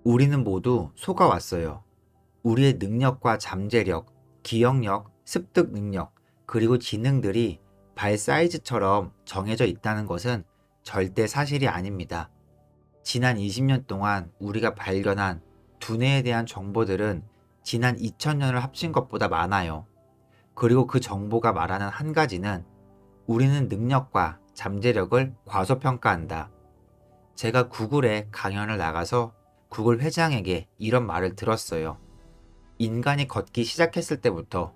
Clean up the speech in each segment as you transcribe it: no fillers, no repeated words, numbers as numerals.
우리는 모두 속아왔어요. 우리의 능력과 잠재력, 기억력, 습득 능력, 그리고 지능들이 발 사이즈처럼 정해져 있다는 것은 절대 사실이 아닙니다. 지난 20년 동안 우리가 발견한 두뇌에 대한 정보들은 지난 2000년을 합친 것보다 많아요. 그리고 그 정보가 말하는 한 가지는 우리는 능력과 잠재력을 과소평가한다. 제가 구글에 강연을 나가서 구글 회장에게 이런 말을 들었어요. 인간이 걷기 시작했을 때부터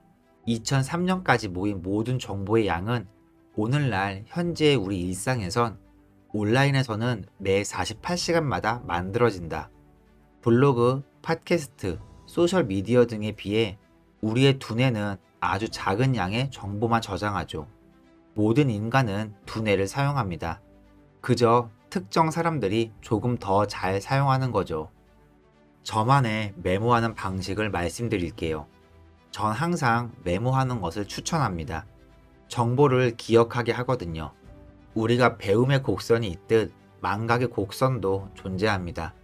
2003년까지 모인 모든 정보의 양은 오늘날 현재의 우리 일상에선 온라인에서는 매 48시간마다 만들어진다. 블로그, 팟캐스트, 소셜미디어 등에 비해 우리의 두뇌는 아주 작은 양의 정보만 저장하죠. 모든 인간은 두뇌를 사용합니다. 그저 특정 사람들이 조금 더 잘 사용하는 거죠. 저만의 메모하는 방식을 말씀드릴게요. 전 항상 메모하는 것을 추천합니다. 정보를 기억하게 하거든요. 우리가 배움의 곡선이 있듯 망각의 곡선도 존재합니다.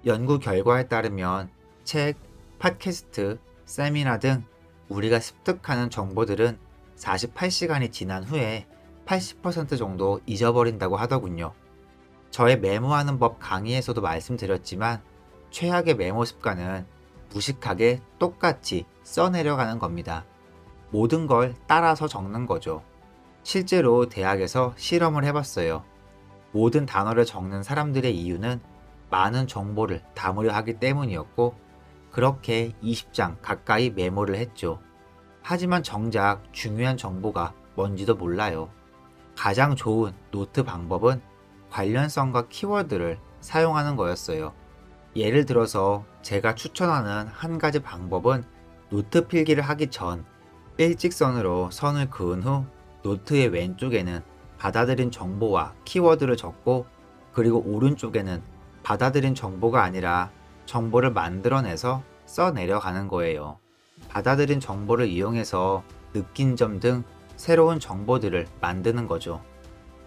연구 결과에 따르면 책, 팟캐스트, 세미나 등 우리가 습득하는 정보들은 48시간이 지난 후에 80% 정도 잊어버린다고 하더군요. 저의 메모하는 법 강의에서도 말씀드렸지만 최악의 메모 습관은 무식하게 똑같이 써내려가는 겁니다. 모든 걸 따라서 적는 거죠. 실제로 대학에서 실험을 해봤어요. 모든 단어를 적는 사람들의 이유는 많은 정보를 담으려 하기 때문이었고, 그렇게 20장 가까이 메모를 했죠. 하지만 정작 중요한 정보가 뭔지도 몰라요. 가장 좋은 노트 방법은 관련성과 키워드를 사용하는 거였어요. 예를 들어서 제가 추천하는 한 가지 방법은 노트 필기를 하기 전 일직선으로 선을 그은 후 노트의 왼쪽에는 받아들인 정보와 키워드를 적고, 그리고 오른쪽에는 받아들인 정보가 아니라 정보를 만들어내서 써내려가는 거예요. 받아들인 정보를 이용해서 느낀 점 등 새로운 정보들을 만드는 거죠.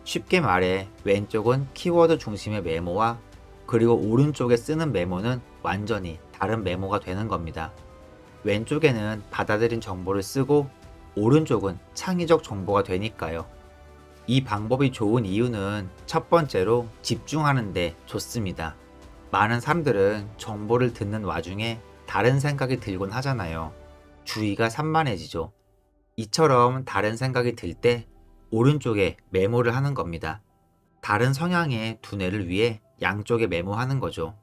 쉽게 말해 왼쪽은 키워드 중심의 메모와 그리고 오른쪽에 쓰는 메모는 완전히 다른 메모가 되는 겁니다. 왼쪽에는 받아들인 정보를 쓰고 오른쪽은 창의적 정보가 되니까요. 이 방법이 좋은 이유는 첫 번째로 집중하는데 좋습니다. 많은 사람들은 정보를 듣는 와중에 다른 생각이 들곤 하잖아요. 주의가 산만해지죠. 이처럼 다른 생각이 들 때 오른쪽에 메모를 하는 겁니다. 다른 성향의 두뇌를 위해 양쪽에 메모하는 거죠.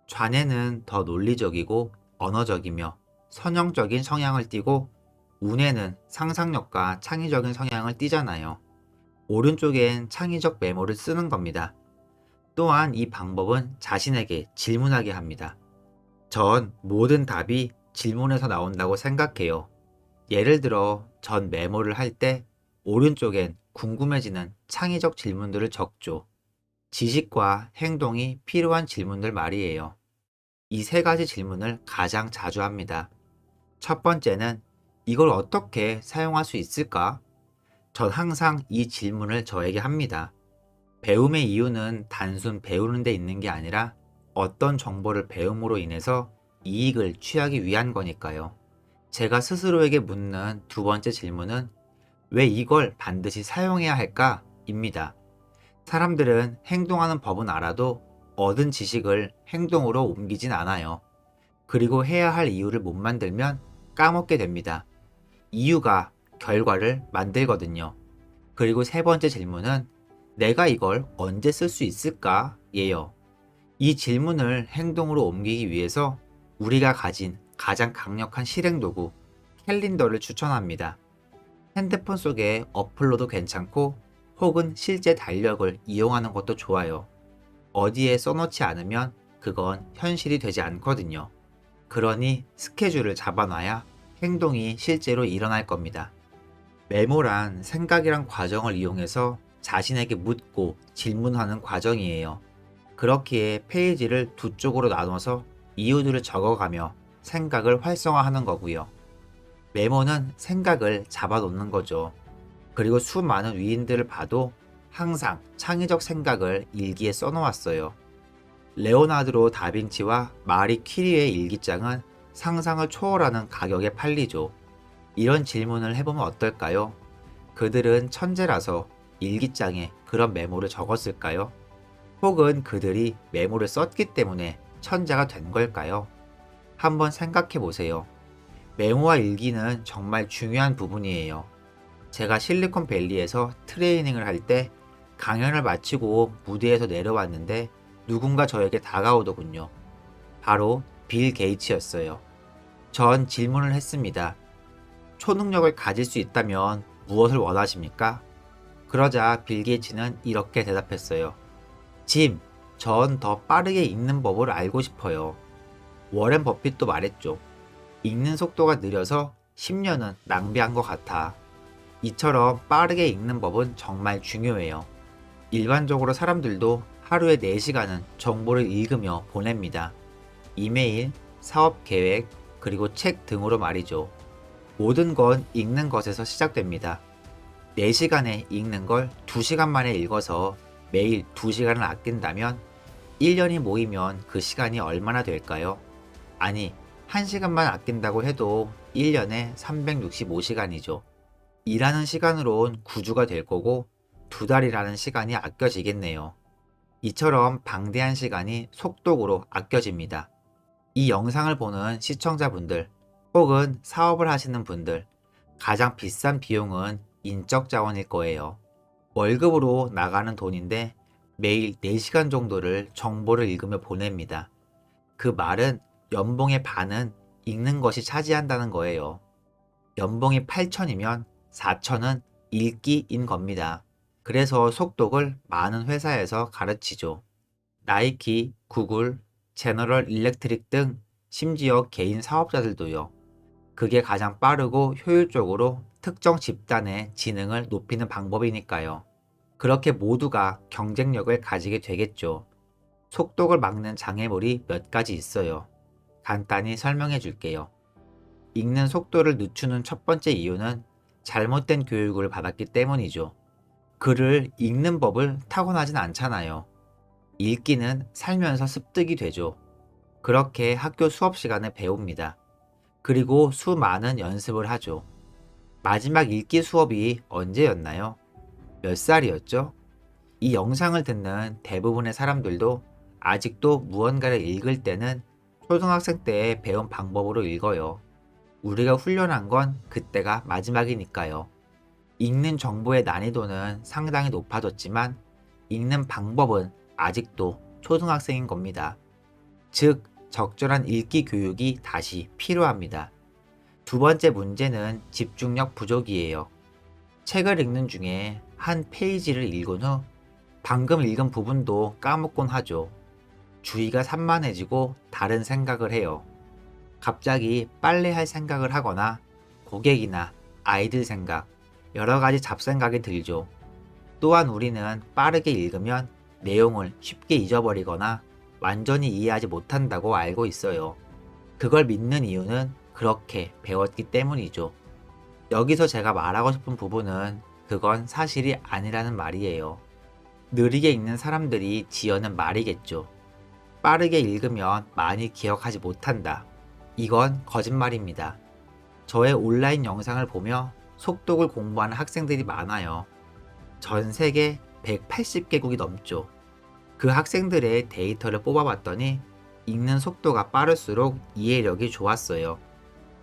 좌뇌는 더 논리적이고 언어적이며 선형적인 성향을 띠고, 우뇌는 상상력과 창의적인 성향을 띠잖아요. 오른쪽엔 창의적 메모를 쓰는 겁니다. 또한 이 방법은 자신에게 질문하게 합니다. 전 모든 답이 질문에서 나온다고 생각해요. 예를 들어 전 메모를 할 때 오른쪽엔 궁금해지는 창의적 질문들을 적죠. 지식과 행동이 필요한 질문들 말이에요. 이 세 가지 질문을 가장 자주 합니다. 첫 번째는 이걸 어떻게 사용할 수 있을까? 전 항상 이 질문을 저에게 합니다. 배움의 이유는 단순 배우는 데 있는 게 아니라 어떤 정보를 배움으로 인해서 이익을 취하기 위한 거니까요. 제가 스스로에게 묻는 두 번째 질문은 왜 이걸 반드시 사용해야 할까? 입니다. 사람들은 행동하는 법은 알아도 얻은 지식을 행동으로 옮기진 않아요. 그리고 해야 할 이유를 못 만들면 까먹게 됩니다. 이유가 결과를 만들거든요. 그리고 세 번째 질문은 내가 이걸 언제 쓸 수 있을까? 예요. 이 질문을 행동으로 옮기기 위해서 우리가 가진 가장 강력한 실행 도구, 캘린더를 추천합니다. 핸드폰 속에 어플로도 괜찮고 혹은 실제 달력을 이용하는 것도 좋아요. 어디에 써놓지 않으면 그건 현실이 되지 않거든요. 그러니 스케줄을 잡아놔야 행동이 실제로 일어날 겁니다. 메모란 생각이란 과정을 이용해서 자신에게 묻고 질문하는 과정이에요. 그렇기에 페이지를 두 쪽으로 나눠서 이유들을 적어가며 생각을 활성화하는 거고요. 메모는 생각을 잡아놓는 거죠. 그리고 수많은 위인들을 봐도 항상 창의적 생각을 일기에 써놓았어요. 레오나르도 다빈치와 마리 퀴리의 일기장은 상상을 초월하는 가격에 팔리죠. 이런 질문을 해보면 어떨까요? 그들은 천재라서 일기장에 그런 메모를 적었을까요? 혹은 그들이 메모를 썼기 때문에 천재가 된 걸까요? 한번 생각해 보세요. 메모와 일기는 정말 중요한 부분이에요. 제가 실리콘밸리에서 트레이닝을 할 때 강연을 마치고 무대에서 내려왔는데 누군가 저에게 다가오더군요. 바로 빌 게이츠였어요. 전 질문을 했습니다. 초능력을 가질 수 있다면 무엇을 원하십니까? 그러자 빌 게이츠는 이렇게 대답했어요. 짐, 전 더 빠르게 읽는 법을 알고 싶어요. 워렌 버핏도 말했죠. 읽는 속도가 느려서 10년은 낭비한 것 같아. 이처럼 빠르게 읽는 법은 정말 중요해요. 일반적으로 사람들도 하루에 4시간은 정보를 읽으며 보냅니다. 이메일, 사업 계획, 그리고 책 등으로 말이죠. 모든 건 읽는 것에서 시작됩니다. 4시간에 읽는 걸 2시간 만에 읽어서 매일 2시간을 아낀다면 1년이 모이면 그 시간이 얼마나 될까요? 아니, 1시간만 아낀다고 해도 1년에 365시간이죠. 일하는 시간으론 9주가 될 거고 2달이라는 시간이 아껴지겠네요. 이처럼 방대한 시간이 속독으로 아껴집니다. 이 영상을 보는 시청자분들 혹은 사업을 하시는 분들 가장 비싼 비용은 인적 자원일 거예요. 월급으로 나가는 돈인데 매일 4시간 정도를 정보를 읽으며 보냅니다. 그 말은 연봉의 반은 읽는 것이 차지한다는 거예요. 연봉이 8천이면 4천은 읽기인 겁니다. 그래서 속독을 많은 회사에서 가르치죠. 나이키, 구글, 제너럴 일렉트릭 등 심지어 개인 사업자들도요. 그게 가장 빠르고 효율적으로 특정 집단의 지능을 높이는 방법이니까요. 그렇게 모두가 경쟁력을 가지게 되겠죠. 속독을 막는 장애물이 몇 가지 있어요. 간단히 설명해 줄게요. 읽는 속도를 늦추는 첫 번째 이유는 잘못된 교육을 받았기 때문이죠. 글을 읽는 법을 타고나진 않잖아요. 읽기는 살면서 습득이 되죠. 그렇게 학교 수업 시간에 배웁니다. 그리고 수많은 연습을 하죠. 마지막 읽기 수업이 언제였나요? 몇 살이었죠? 이 영상을 듣는 대부분의 사람들도 아직도 무언가를 읽을 때는 초등학생 때 배운 방법으로 읽어요. 우리가 훈련한 건 그때가 마지막이니까요. 읽는 정보의 난이도는 상당히 높아졌지만 읽는 방법은 아직도 초등학생인 겁니다. 즉, 적절한 읽기 교육이 다시 필요합니다. 두 번째 문제는 집중력 부족이에요. 책을 읽는 중에 한 페이지를 읽은 후 방금 읽은 부분도 까먹곤 하죠. 주의가 산만해지고 다른 생각을 해요. 갑자기 빨래할 생각을 하거나 고객이나 아이들 생각, 여러 가지 잡생각이 들죠. 또한 우리는 빠르게 읽으면 내용을 쉽게 잊어버리거나 완전히 이해하지 못한다고 알고 있어요. 그걸 믿는 이유는 그렇게 배웠기 때문이죠. 여기서 제가 말하고 싶은 부분은 그건 사실이 아니라는 말이에요. 느리게 읽는 사람들이 지어낸 말이겠죠. 빠르게 읽으면 많이 기억하지 못한다. 이건 거짓말입니다. 저의 온라인 영상을 보며 속독을 공부하는 학생들이 많아요. 전 세계 180개국이 넘죠. 그 학생들의 데이터를 뽑아봤더니 읽는 속도가 빠를수록 이해력이 좋았어요.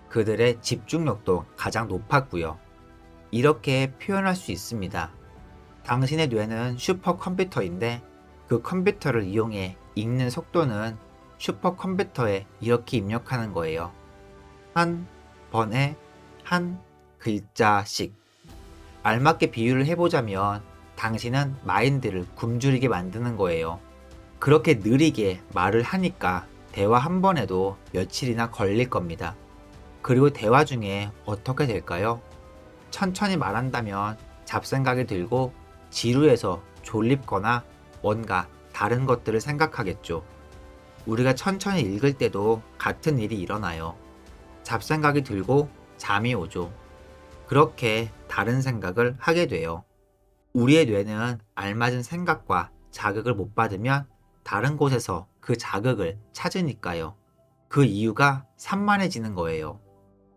그들의 집중력도 가장 높았고요. 이렇게 표현할 수 있습니다. 당신의 뇌는 슈퍼컴퓨터인데 그 컴퓨터를 이용해 읽는 속도는 슈퍼컴퓨터에 이렇게 입력하는 거예요. 한 번에 한 글자씩. 알맞게 비유를 해보자면 당신은 마인드를 굶주리게 만드는 거예요. 그렇게 느리게 말을 하니까 대화 한 번에도 며칠이나 걸릴 겁니다. 그리고 대화 중에 어떻게 될까요? 천천히 말한다면 잡생각이 들고 지루해서 졸립거나 뭔가 다른 것들을 생각하겠죠. 우리가 천천히 읽을 때도 같은 일이 일어나요. 잡생각이 들고 잠이 오죠. 그렇게 다른 생각을 하게 돼요. 우리의 뇌는 알맞은 생각과 자극을 못 받으면 다른 곳에서 그 자극을 찾으니까요. 그 이유가 산만해지는 거예요.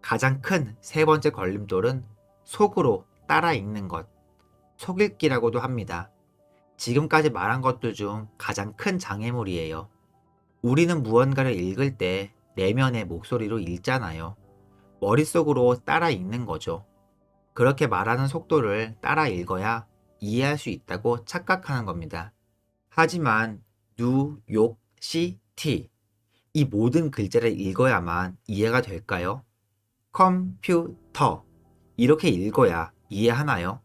가장 큰 세 번째 걸림돌은 속으로 따라 읽는 것, 속읽기라고도 합니다. 지금까지 말한 것들 중 가장 큰 장애물이에요. 우리는 무언가를 읽을 때 내면의 목소리로 읽잖아요. 머릿속으로 따라 읽는 거죠. 그렇게 말하는 속도를 따라 읽어야 이해할 수 있다고 착각하는 겁니다. 하지만 누, 욕, 시, 티 이 모든 글자를 읽어야만 이해가 될까요? 컴퓨터 이렇게 읽어야 이해하나요?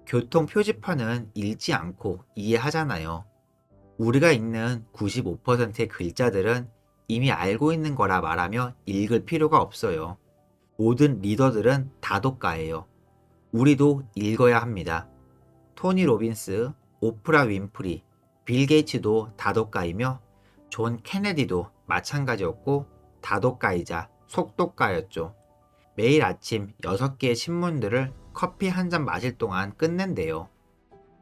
교통 표지판은 읽지 않고 이해하잖아요. 우리가 읽는 95%의 글자들은 이미 알고 있는 거라 말하며 읽을 필요가 없어요. 모든 리더들은 다독가예요. 우리도 읽어야 합니다. 토니 로빈스, 오프라 윈프리, 빌 게이츠도 다독가이며 존 케네디도 마찬가지였고 다독가이자 속독가였죠. 매일 아침 6개의 신문들을 커피 한 잔 마실 동안 끝낸대요.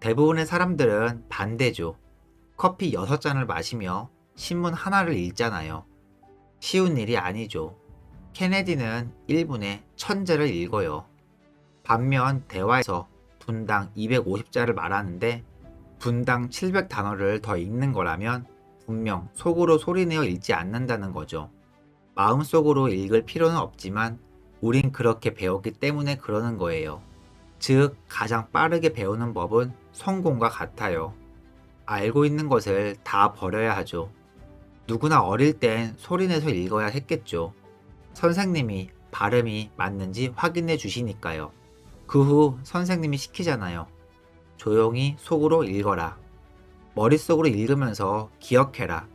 대부분의 사람들은 반대죠. 커피 6잔을 마시며 신문 하나를 읽잖아요. 쉬운 일이 아니죠. 케네디는 1분에 1000자를 읽어요. 반면 대화에서 분당 250자를 말하는데 분당 700단어를 더 읽는 거라면 분명 속으로 소리내어 읽지 않는다는 거죠. 마음속으로 읽을 필요는 없지만 우린 그렇게 배웠기 때문에 그러는 거예요. 즉, 가장 빠르게 배우는 법은 성공과 같아요. 알고 있는 것을 다 버려야 하죠. 누구나 어릴 땐 소리내서 읽어야 했겠죠. 선생님이 발음이 맞는지 확인해 주시니까요. 그 후 선생님이 시키잖아요. 조용히 속으로 읽어라. 머릿속으로 읽으면서 기억해라.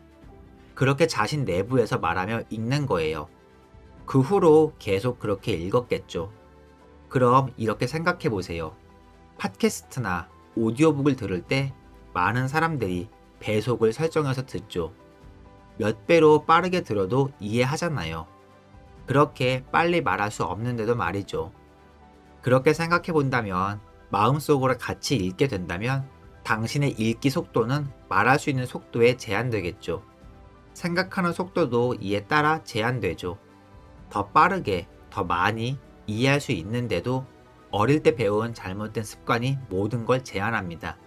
그렇게 자신 내부에서 말하며 읽는 거예요. 그 후로 계속 그렇게 읽었겠죠. 그럼 이렇게 생각해 보세요. 팟캐스트나 오디오북을 들을 때 많은 사람들이 배속을 설정해서 듣죠. 몇 배로 빠르게 들어도 이해하잖아요. 그렇게 빨리 말할 수 없는데도 말이죠. 그렇게 생각해 본다면 마음속으로 같이 읽게 된다면 당신의 읽기 속도는 말할 수 있는 속도에 제한되겠죠. 생각하는 속도도 이에 따라 제한되죠. 더 빠르게, 더 많이 이해할 수 있는데도 어릴 때 배운 잘못된 습관이 모든 걸 제한합니다.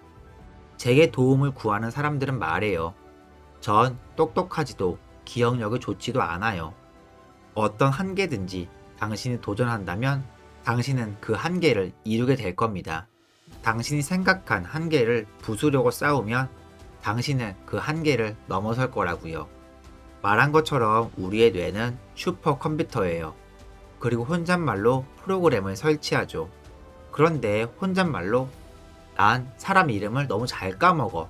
제게 도움을 구하는 사람들은 말해요. 전 똑똑하지도 기억력이 좋지도 않아요. 어떤 한계든지 당신이 도전한다면 당신은 그 한계를 이루게 될 겁니다. 당신이 생각한 한계를 부수려고 싸우면 당신은 그 한계를 넘어설 거라고요. 말한 것처럼 우리의 뇌는 슈퍼컴퓨터예요. 그리고 혼잣말로 프로그램을 설치하죠. 그런데 혼잣말로 난 사람 이름을 너무 잘 까먹어.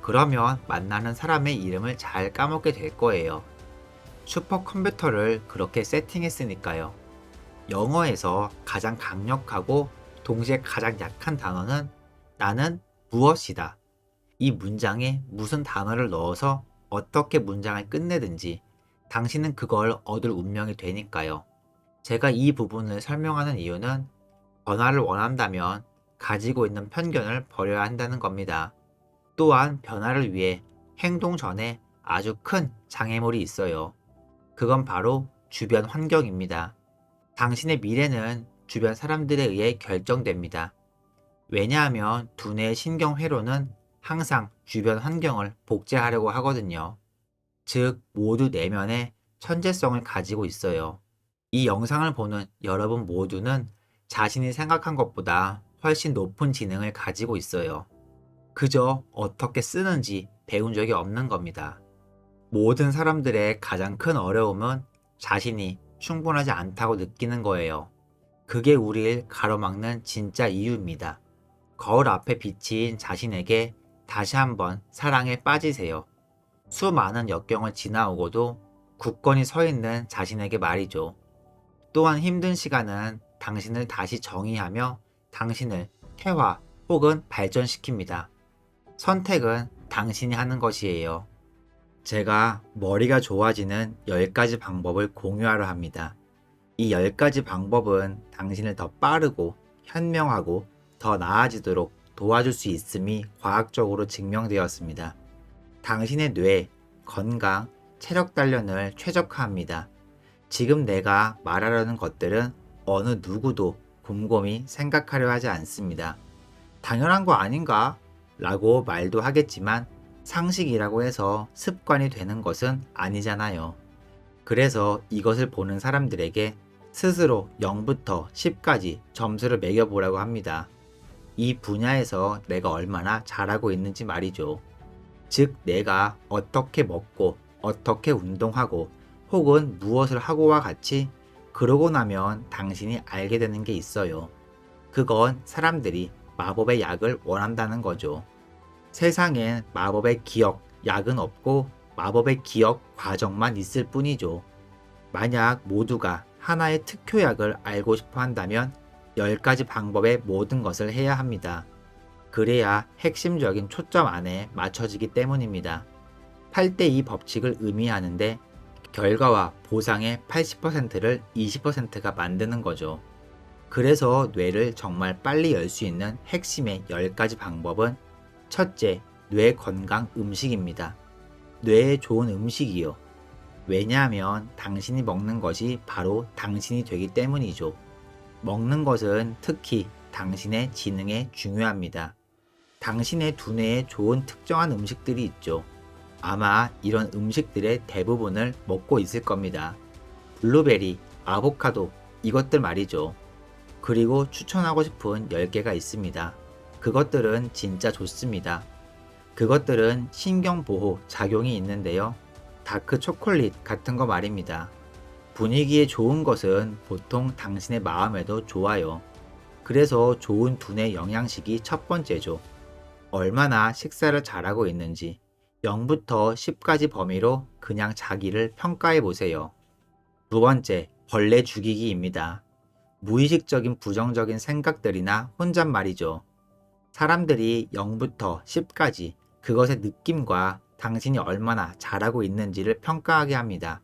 그러면 만나는 사람의 이름을 잘 까먹게 될 거예요. 슈퍼컴퓨터를 그렇게 세팅했으니까요. 영어에서 가장 강력하고 동시에 가장 약한 단어는 나는 무엇이다. 이 문장에 무슨 단어를 넣어서 어떻게 문장을 끝내든지 당신은 그걸 얻을 운명이 되니까요. 제가 이 부분을 설명하는 이유는 변화를 원한다면 가지고 있는 편견을 버려야 한다는 겁니다. 또한 변화를 위해 행동 전에 아주 큰 장애물이 있어요. 그건 바로 주변 환경입니다. 당신의 미래는 주변 사람들에 의해 결정됩니다. 왜냐하면 두뇌의 신경회로는 항상 주변 환경을 복제하려고 하거든요. 즉, 모두 내면에 천재성을 가지고 있어요. 이 영상을 보는 여러분 모두는 자신이 생각한 것보다 훨씬 높은 지능을 가지고 있어요. 그저 어떻게 쓰는지 배운 적이 없는 겁니다. 모든 사람들의 가장 큰 어려움은 자신이 충분하지 않다고 느끼는 거예요. 그게 우리를 가로막는 진짜 이유입니다. 거울 앞에 비친 자신에게 다시 한번 사랑에 빠지세요. 수많은 역경을 지나오고도 굳건히 서 있는 자신에게 말이죠. 또한 힘든 시간은 당신을 다시 정의하며 당신을 퇴화 혹은 발전시킵니다. 선택은 당신이 하는 것이에요. 제가 머리가 좋아지는 10가지 방법을 공유하려 합니다. 이 10가지 방법은 당신을 더 빠르고 현명하고 더 나아지도록 도와줄 수 있음이 과학적으로 증명되었습니다. 당신의 뇌, 건강, 체력 단련을 최적화합니다. 지금 내가 말하려는 것들은 어느 누구도 곰곰이 생각하려 하지 않습니다. 당연한 거 아닌가? 라고 말도 하겠지만 상식이라고 해서 습관이 되는 것은 아니잖아요. 그래서 이것을 보는 사람들에게 스스로 0부터 10까지 점수를 매겨보라고 합니다. 이 분야에서 내가 얼마나 잘하고 있는지 말이죠. 즉, 내가 어떻게 먹고, 어떻게 운동하고, 혹은 무엇을 하고와 같이 그러고 나면 당신이 알게 되는 게 있어요. 그건 사람들이 마법의 약을 원한다는 거죠. 세상엔 마법의 기억, 약은 없고 마법의 기억 과정만 있을 뿐이죠. 만약 모두가 하나의 특효약을 알고 싶어 한다면 10가지 방법의 모든 것을 해야 합니다. 그래야 핵심적인 초점 안에 맞춰지기 때문입니다. 8대2 법칙을 의미하는데 결과와 보상의 80%를 20%가 만드는 거죠. 그래서 뇌를 정말 빨리 열 수 있는 핵심의 10가지 방법은 첫째, 뇌 건강 음식입니다. 뇌에 좋은 음식이요. 왜냐하면 당신이 먹는 것이 바로 당신이 되기 때문이죠. 먹는 것은 특히 당신의 지능에 중요합니다. 당신의 두뇌에 좋은 특정한 음식들이 있죠. 아마 이런 음식들의 대부분을 먹고 있을 겁니다. 블루베리, 아보카도, 이것들 말이죠. 그리고 추천하고 싶은 10개가 있습니다. 그것들은 진짜 좋습니다. 그것들은 신경보호 작용이 있는데요. 다크 초콜릿 같은 거 말입니다. 분위기에 좋은 것은 보통 당신의 마음에도 좋아요. 그래서 좋은 두뇌 영양식이 첫 번째죠. 얼마나 식사를 잘하고 있는지 0부터 10까지 범위로 그냥 자기를 평가해 보세요. 두 번째, 벌레 죽이기입니다. 무의식적인 부정적인 생각들이나 혼잣말이죠. 사람들이 0부터 10까지 그것의 느낌과 당신이 얼마나 잘하고 있는지를 평가하게 합니다.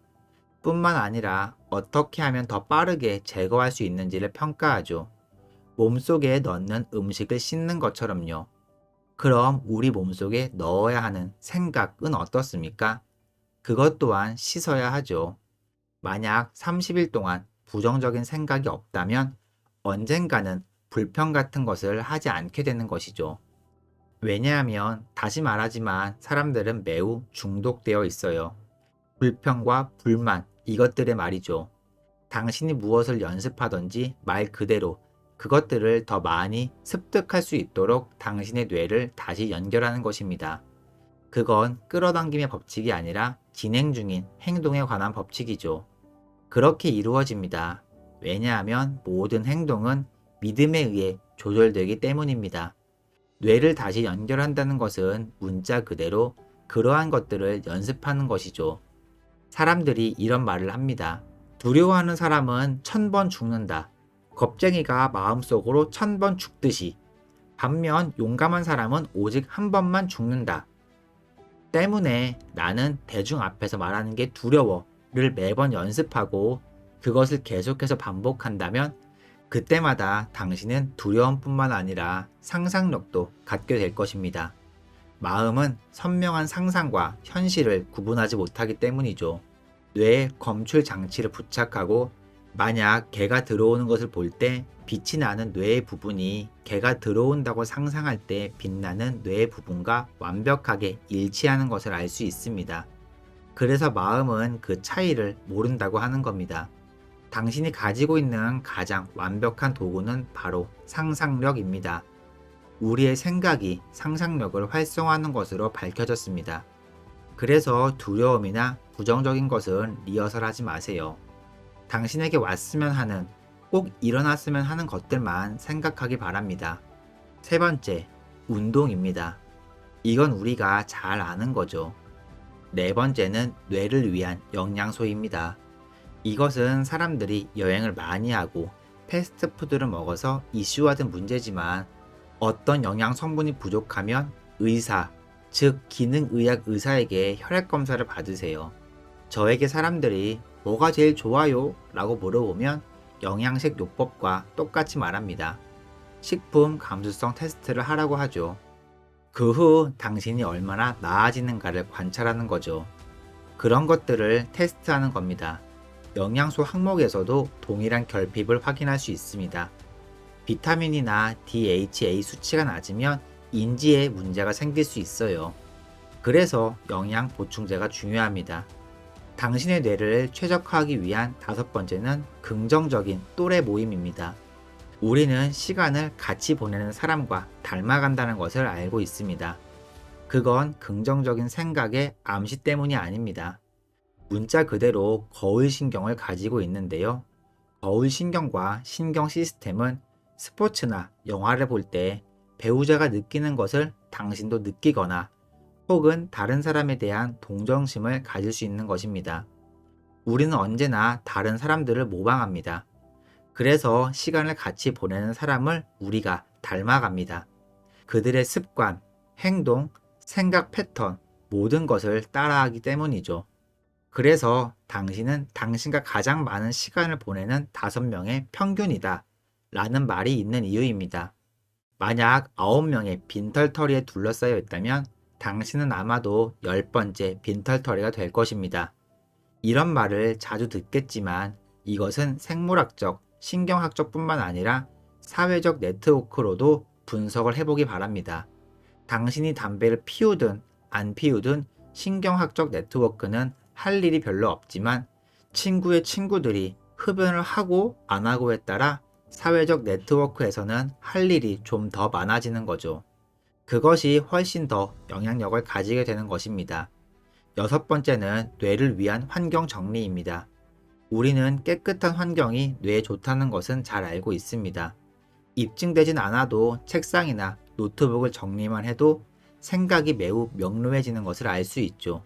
뿐만 아니라 어떻게 하면 더 빠르게 제거할 수 있는지를 평가하죠. 몸속에 넣는 음식을 씹는 것처럼요. 그럼 우리 몸속에 넣어야 하는 생각은 어떻습니까? 그것 또한 씻어야 하죠. 만약 30일 동안 부정적인 생각이 없다면 언젠가는 불평 같은 것을 하지 않게 되는 것이죠. 왜냐하면 다시 말하지만 사람들은 매우 중독되어 있어요. 불평과 불만, 이것들의 말이죠. 당신이 무엇을 연습하던지 말 그대로 그것들을 더 많이 습득할 수 있도록 당신의 뇌를 다시 연결하는 것입니다. 그건 끌어당김의 법칙이 아니라 진행 중인 행동에 관한 법칙이죠. 그렇게 이루어집니다. 왜냐하면 모든 행동은 믿음에 의해 조절되기 때문입니다. 뇌를 다시 연결한다는 것은 문자 그대로 그러한 것들을 연습하는 것이죠. 사람들이 이런 말을 합니다. 두려워하는 사람은 1000번 죽는다. 겁쟁이가 마음속으로 1000번 죽듯이. 반면 용감한 사람은 오직 한 번만 죽는다. 때문에 나는 대중 앞에서 말하는 게 두려워를 매번 연습하고 그것을 계속해서 반복한다면 그때마다 당신은 두려움뿐만 아니라 상상력도 갖게 될 것입니다. 마음은 선명한 상상과 현실을 구분하지 못하기 때문이죠. 뇌에 검출 장치를 부착하고 만약 개가 들어오는 것을 볼 때 빛이 나는 뇌의 부분이 개가 들어온다고 상상할 때 빛나는 뇌의 부분과 완벽하게 일치하는 것을 알 수 있습니다. 그래서 마음은 그 차이를 모른다고 하는 겁니다. 당신이 가지고 있는 가장 완벽한 도구는 바로 상상력입니다. 우리의 생각이 상상력을 활성화하는 것으로 밝혀졌습니다. 그래서 두려움이나 부정적인 것은 리허설하지 마세요. 당신에게 왔으면 하는, 꼭 일어났으면 하는 것들만 생각하기 바랍니다. 세 번째, 운동입니다. 이건 우리가 잘 아는 거죠. 네 번째는 뇌를 위한 영양소입니다. 이것은 사람들이 여행을 많이 하고 패스트푸드를 먹어서 이슈화된 문제지만 어떤 영양 성분이 부족하면 의사, 즉 기능의학 의사에게 혈액검사를 받으세요. 저에게 사람들이 뭐가 제일 좋아요? 라고 물어보면 영양식 요법과 똑같이 말합니다. 식품 감수성 테스트를 하라고 하죠. 그 후 당신이 얼마나 나아지는가를 관찰하는 거죠. 그런 것들을 테스트하는 겁니다. 영양소 항목에서도 동일한 결핍을 확인할 수 있습니다. 비타민이나 DHA 수치가 낮으면 인지에 문제가 생길 수 있어요. 그래서 영양 보충제가 중요합니다. 당신의 뇌를 최적화하기 위한 다섯 번째는 긍정적인 또래 모임입니다. 우리는 시간을 같이 보내는 사람과 닮아간다는 것을 알고 있습니다. 그건 긍정적인 생각의 암시 때문이 아닙니다. 문자 그대로 거울신경을 가지고 있는데요. 거울신경과 신경 시스템은 스포츠나 영화를 볼 때 배우자가 느끼는 것을 당신도 느끼거나 혹은 다른 사람에 대한 동정심을 가질 수 있는 것입니다. 우리는 언제나 다른 사람들을 모방합니다. 그래서 시간을 같이 보내는 사람을 우리가 닮아갑니다. 그들의 습관, 행동, 생각 패턴, 모든 것을 따라하기 때문이죠. 그래서 당신은 당신과 가장 많은 시간을 보내는 5명의 평균이다 라는 말이 있는 이유입니다. 만약 9명의 빈털터리에 둘러싸여 있다면 당신은 아마도 10번째 빈털터리가 될 것입니다. 이런 말을 자주 듣겠지만 이것은 생물학적, 신경학적 뿐만 아니라 사회적 네트워크로도 분석을 해보기 바랍니다. 당신이 담배를 피우든 안 피우든 신경학적 네트워크는 할 일이 별로 없지만 친구의 친구들이 흡연을 하고 안 하고에 따라 사회적 네트워크에서는 할 일이 좀 더 많아지는 거죠. 그것이 훨씬 더 영향력을 가지게 되는 것입니다. 여섯 번째는 뇌를 위한 환경 정리입니다. 우리는 깨끗한 환경이 뇌에 좋다는 것은 잘 알고 있습니다. 입증되진 않아도 책상이나 노트북을 정리만 해도 생각이 매우 명료해지는 것을 알 수 있죠.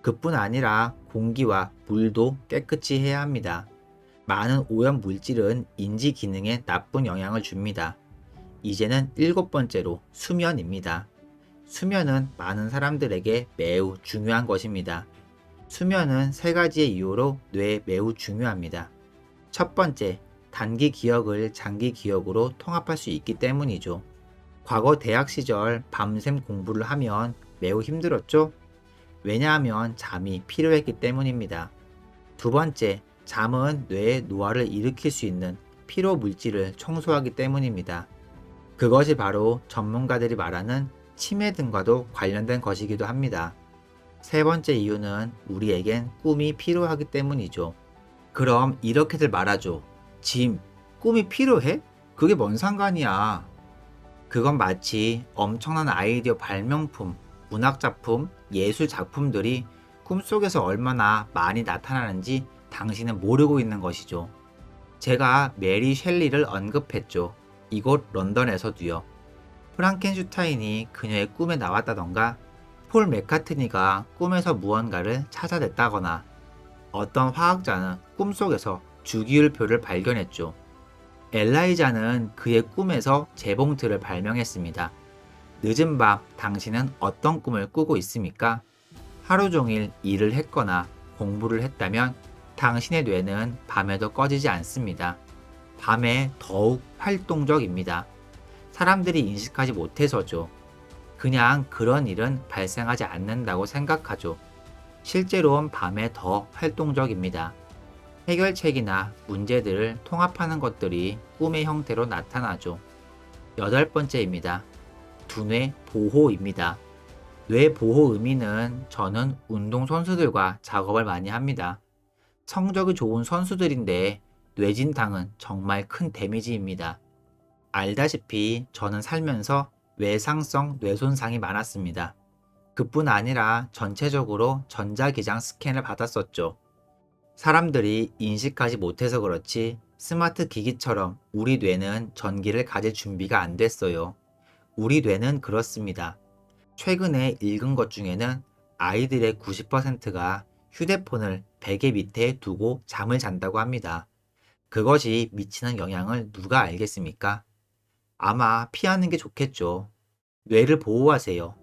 그뿐 아니라 공기와 물도 깨끗이 해야 합니다. 많은 오염 물질은 인지 기능에 나쁜 영향을 줍니다. 이제는 7번째로 수면입니다. 수면은 많은 사람들에게 매우 중요한 것입니다. 수면은 3가지의 이유로 뇌에 매우 중요합니다. 첫 번째, 단기 기억을 장기 기억으로 통합할 수 있기 때문이죠. 과거 대학 시절 밤샘 공부를 하면 매우 힘들었죠? 왜냐하면 잠이 필요했기 때문입니다. 두 번째, 잠은 뇌의 노화를 일으킬 수 있는 피로 물질을 청소하기 때문입니다. 그것이 바로 전문가들이 말하는 치매 등과도 관련된 것이기도 합니다. 세 번째 이유는 우리에겐 꿈이 필요하기 때문이죠. 그럼 이렇게들 말하죠. 짐, 꿈이 필요해? 그게 뭔 상관이야. 그건 마치 엄청난 아이디어 발명품, 문학작품, 예술작품들이 꿈속에서 얼마나 많이 나타나는지 당신은 모르고 있는 것이죠. 제가 메리 셸리를 언급했죠. 이곳 런던에서도요. 프랑켄슈타인이 그녀의 꿈에 나왔다던가 폴 맥카트니가 꿈에서 무언가를 찾아냈다거나 어떤 화학자는 꿈속에서 주기율표를 발견했죠. 엘라이자는 그의 꿈에서 재봉틀을 발명했습니다. 늦은 밤 당신은 어떤 꿈을 꾸고 있습니까? 하루 종일 일을 했거나 공부를 했다면 당신의 뇌는 밤에도 꺼지지 않습니다. 밤에 더욱 활동적입니다. 사람들이 인식하지 못해서죠. 그냥 그런 일은 발생하지 않는다고 생각하죠. 실제로는 밤에 더 활동적입니다. 해결책이나 문제들을 통합하는 것들이 꿈의 형태로 나타나죠. 여덟 번째입니다. 두뇌 보호입니다. 뇌 보호 의미는 저는 운동선수들과 작업을 많이 합니다. 성적이 좋은 선수들인데 뇌진탕은 정말 큰 데미지입니다. 알다시피 저는 살면서 외상성 뇌손상이 많았습니다. 그뿐 아니라 전체적으로 전자기장 스캔을 받았었죠. 사람들이 인식하지 못해서 그렇지 스마트 기기처럼 우리 뇌는 전기를 가질 준비가 안 됐어요. 우리 뇌는 그렇습니다. 최근에 읽은 것 중에는 아이들의 90%가 휴대폰을 베개 밑에 두고 잠을 잔다고 합니다. 그것이 미치는 영향을 누가 알겠습니까? 아마 피하는 게 좋겠죠. 뇌를 보호하세요.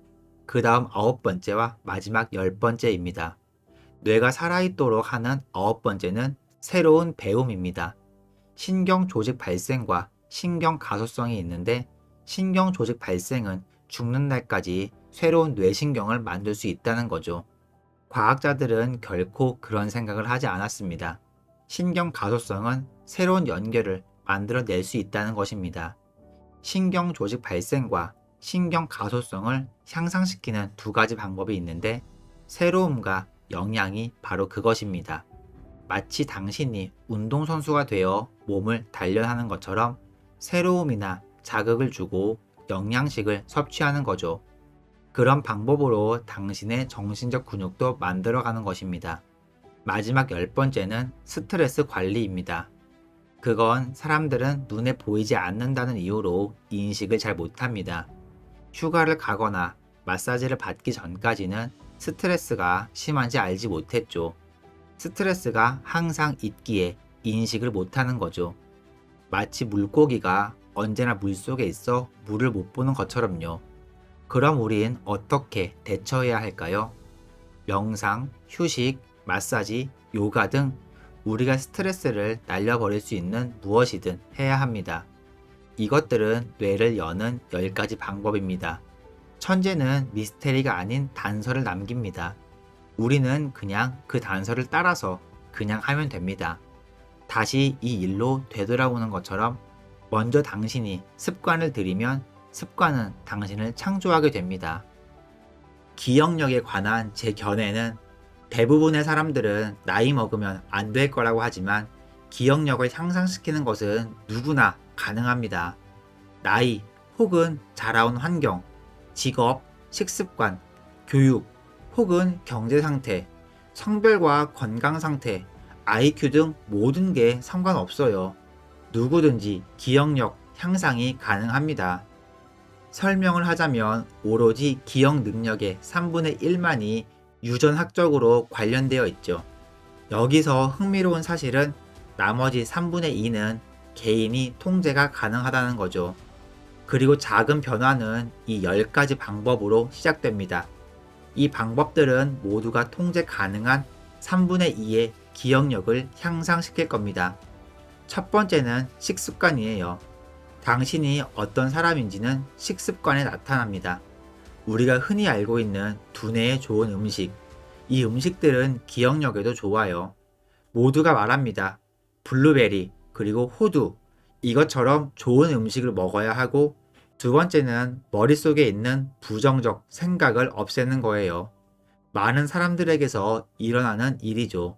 그 다음 9번째와 마지막 10번째입니다. 뇌가 살아있도록 하는 9번째는 새로운 배움입니다. 신경 조직 발생과 신경 가소성이 있는데 신경 조직 발생은 죽는 날까지 새로운 뇌신경을 만들 수 있다는 거죠. 과학자들은 결코 그런 생각을 하지 않았습니다. 신경 가소성은 새로운 연결을 만들어낼 수 있다는 것입니다. 신경 조직 발생과 신경 가소성을 향상시키는 두 가지 방법이 있는데 새로움과 영양이 바로 그것입니다. 마치 당신이 운동선수가 되어 몸을 단련하는 것처럼 새로움이나 자극을 주고 영양식을 섭취하는 거죠. 그런 방법으로 당신의 정신적 근육도 만들어가는 것입니다. 마지막 10번째는 스트레스 관리입니다. 그건 사람들은 눈에 보이지 않는다는 이유로 인식을 잘 못합니다. 휴가를 가거나 마사지를 받기 전까지는 스트레스가 심한지 알지 못했죠. 스트레스가 항상 있기에 인식을 못하는 거죠. 마치 물고기가 언제나 물속에 있어 물을 못 보는 것처럼요. 그럼 우린 어떻게 대처해야 할까요? 명상, 휴식, 마사지, 요가 등 우리가 스트레스를 날려버릴 수 있는 무엇이든 해야 합니다. 이것들은 뇌를 여는 10가지 방법입니다. 천재는 미스테리가 아닌 단서를 남깁니다. 우리는 그냥 그 단서를 따라서 그냥 하면 됩니다. 다시 이 일로 되돌아오는 것처럼 먼저 당신이 습관을 들이면 습관은 당신을 창조하게 됩니다. 기억력에 관한 제 견해는 대부분의 사람들은 나이 먹으면 안 될 거라고 하지만 기억력을 향상시키는 것은 누구나 가능합니다. 나이 혹은 자라온 환경, 직업, 식습관, 교육 혹은 경제 상태, 성별과 건강 상태, IQ 등 모든 게 상관없어요. 누구든지 기억력 향상이 가능합니다. 설명을 하자면 오로지 기억 능력의 3분의 1만이 유전학적으로 관련되어 있죠. 여기서 흥미로운 사실은 나머지 3분의 2는 개인이 통제가 가능하다는 거죠. 그리고 작은 변화는 이 10가지 방법으로 시작됩니다. 이 방법들은 모두가 통제 가능한 3분의 2의 기억력을 향상시킬 겁니다. 첫 번째는 식습관이에요. 당신이 어떤 사람인지는 식습관에 나타납니다. 우리가 흔히 알고 있는 두뇌에 좋은 음식, 이 음식들은 기억력에도 좋아요. 모두가 말합니다. 블루베리, 그리고 호두, 이것처럼 좋은 음식을 먹어야 하고, 두 번째는 머릿속에 있는 부정적 생각을 없애는 거예요. 많은 사람들에게서 일어나는 일이죠.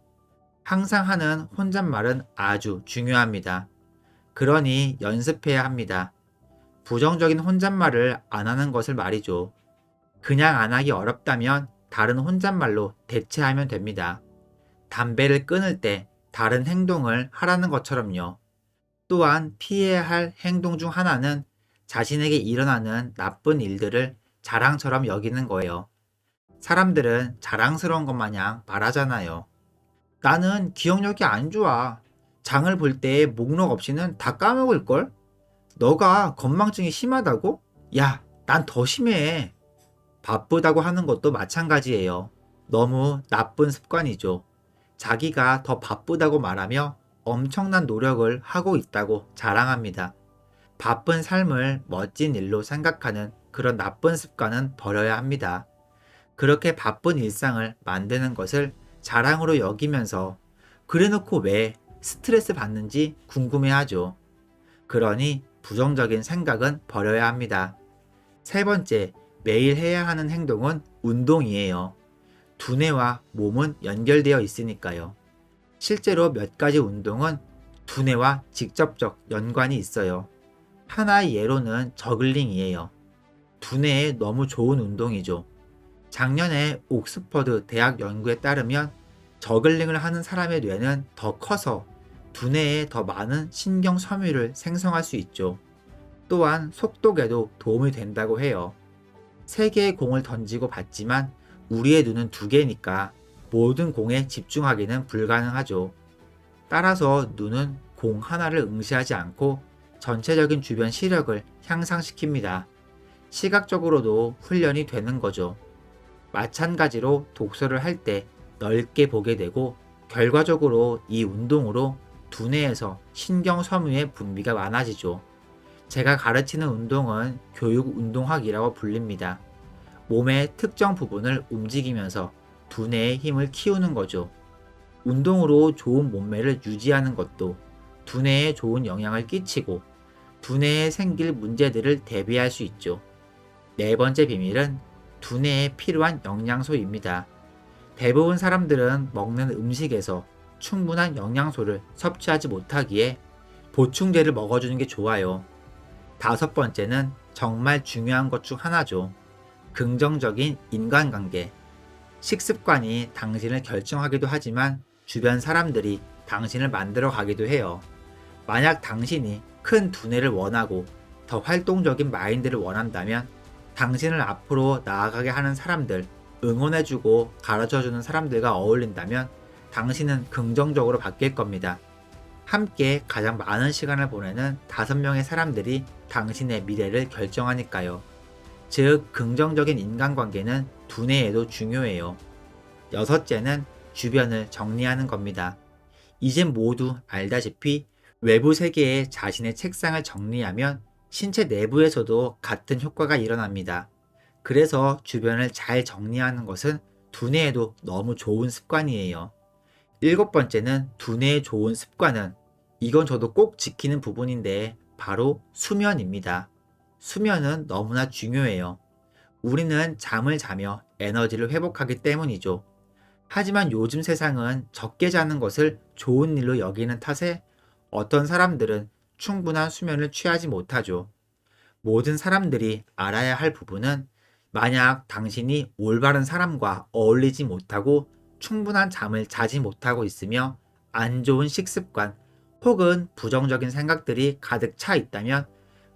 항상 하는 혼잣말은 아주 중요합니다. 그러니 연습해야 합니다. 부정적인 혼잣말을 안 하는 것을 말이죠. 그냥 안 하기 어렵다면 다른 혼잣말로 대체하면 됩니다. 담배를 끊을 때 다른 행동을 하라는 것처럼요. 또한 피해야 할 행동 중 하나는 자신에게 일어나는 나쁜 일들을 자랑처럼 여기는 거예요. 사람들은 자랑스러운 것 마냥 말하잖아요. 나는 기억력이 안 좋아. 장을 볼 때 목록 없이는 다 까먹을걸? 너가 건망증이 심하다고? 야, 난 더 심해. 바쁘다고 하는 것도 마찬가지예요. 너무 나쁜 습관이죠. 자기가 더 바쁘다고 말하며 엄청난 노력을 하고 있다고 자랑합니다. 바쁜 삶을 멋진 일로 생각하는 그런 나쁜 습관은 버려야 합니다. 그렇게 바쁜 일상을 만드는 것을 자랑으로 여기면서 그래놓고 왜 스트레스 받는지 궁금해하죠. 그러니 부정적인 생각은 버려야 합니다. 세 번째, 매일 해야 하는 행동은 운동이에요. 두뇌와 몸은 연결되어 있으니까요. 실제로 몇 가지 운동은 두뇌와 직접적 연관이 있어요. 하나의 예로는 저글링이에요. 두뇌에 너무 좋은 운동이죠. 작년에 옥스퍼드 대학 연구에 따르면 저글링을 하는 사람의 뇌는 더 커서 두뇌에 더 많은 신경 섬유를 생성할 수 있죠. 또한 속독에도 도움이 된다고 해요. 3개의 공을 던지고 받지만 우리의 눈은 2개니까 모든 공에 집중하기는 불가능하죠. 따라서 눈은 공 하나를 응시하지 않고 전체적인 주변 시력을 향상시킵니다. 시각적으로도 훈련이 되는 거죠. 마찬가지로 독서를 할 때 넓게 보게 되고 결과적으로 이 운동으로 두뇌에서 신경 섬유의 분비가 많아지죠. 제가 가르치는 운동은 교육 운동학이라고 불립니다. 몸의 특정 부분을 움직이면서 두뇌의 힘을 키우는 거죠. 운동으로 좋은 몸매를 유지하는 것도 두뇌에 좋은 영향을 끼치고 두뇌에 생길 문제들을 대비할 수 있죠. 네 번째 비밀은 두뇌에 필요한 영양소입니다. 대부분 사람들은 먹는 음식에서 충분한 영양소를 섭취하지 못하기에 보충제를 먹어주는 게 좋아요. 다섯 번째는 정말 중요한 것 중 하나죠. 긍정적인 인간관계. 식습관이 당신을 결정하기도 하지만 주변 사람들이 당신을 만들어 가기도 해요. 만약 당신이 큰 두뇌를 원하고 더 활동적인 마인드를 원한다면 당신을 앞으로 나아가게 하는 사람들, 응원해주고 가르쳐주는 사람들과 어울린다면 당신은 긍정적으로 바뀔 겁니다. 함께 가장 많은 시간을 보내는 5명의 사람들이 당신의 미래를 결정하니까요. 즉, 긍정적인 인간관계는 두뇌에도 중요해요. 여섯째는 주변을 정리하는 겁니다. 이젠 모두 알다시피 외부 세계에 자신의 책상을 정리하면 신체 내부에서도 같은 효과가 일어납니다. 그래서 주변을 잘 정리하는 것은 두뇌에도 너무 좋은 습관이에요. 일곱 번째는 두뇌에 좋은 습관은 이건 저도 꼭 지키는 부분인데 바로 수면입니다. 수면은 너무나 중요해요. 우리는 잠을 자며 에너지를 회복하기 때문이죠. 하지만 요즘 세상은 적게 자는 것을 좋은 일로 여기는 탓에 어떤 사람들은 충분한 수면을 취하지 못하죠. 모든 사람들이 알아야 할 부분은 만약 당신이 올바른 사람과 어울리지 못하고 충분한 잠을 자지 못하고 있으며 안 좋은 식습관 혹은 부정적인 생각들이 가득 차 있다면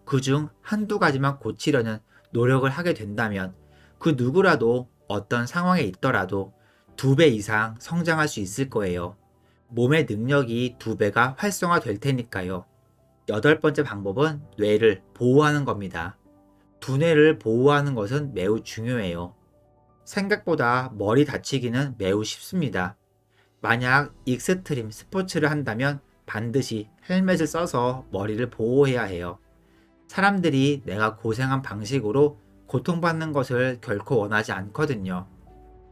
그중 한두 가지만 고치려는 노력을 하게 된다면 그 누구라도 어떤 상황에 있더라도 2배 이상 성장할 수 있을 거예요. 몸의 능력이 2배가 활성화될 테니까요. 여덟 번째 방법은 뇌를 보호하는 겁니다. 두뇌를 보호하는 것은 매우 중요해요. 생각보다 머리 다치기는 매우 쉽습니다. 만약 익스트림 스포츠를 한다면 반드시 헬멧을 써서 머리를 보호해야 해요. 사람들이 내가 고생한 방식으로 고통받는 것을 결코 원하지 않거든요.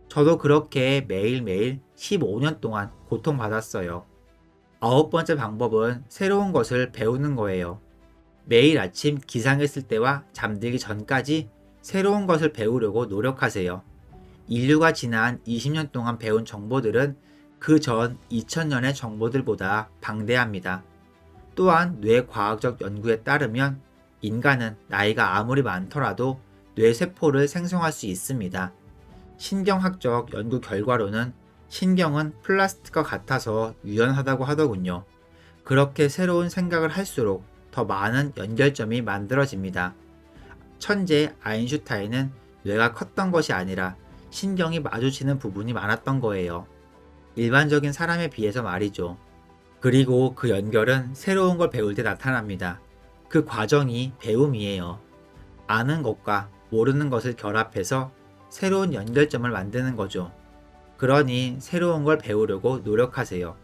저도 그렇게 매일매일 15년 동안 고통받았어요. 아홉 번째 방법은 새로운 것을 배우는 거예요. 매일 아침 기상했을 때와 잠들기 전까지 새로운 것을 배우려고 노력하세요. 인류가 지난 20년 동안 배운 정보들은 그 전 2000년의 정보들보다 방대합니다. 또한 뇌과학적 연구에 따르면 인간은 나이가 아무리 많더라도 뇌세포를 생성할 수 있습니다. 신경학적 연구 결과로는 신경은 플라스틱과 같아서 유연하다고 하더군요. 그렇게 새로운 생각을 할수록 더 많은 연결점이 만들어집니다. 천재 아인슈타인은 뇌가 컸던 것이 아니라 신경이 마주치는 부분이 많았던 거예요. 일반적인 사람에 비해서 말이죠. 그리고 그 연결은 새로운 걸 배울 때 나타납니다. 그 과정이 배움이에요. 아는 것과 모르는 것을 결합해서 새로운 연결점을 만드는 거죠. 그러니 새로운 걸 배우려고 노력하세요.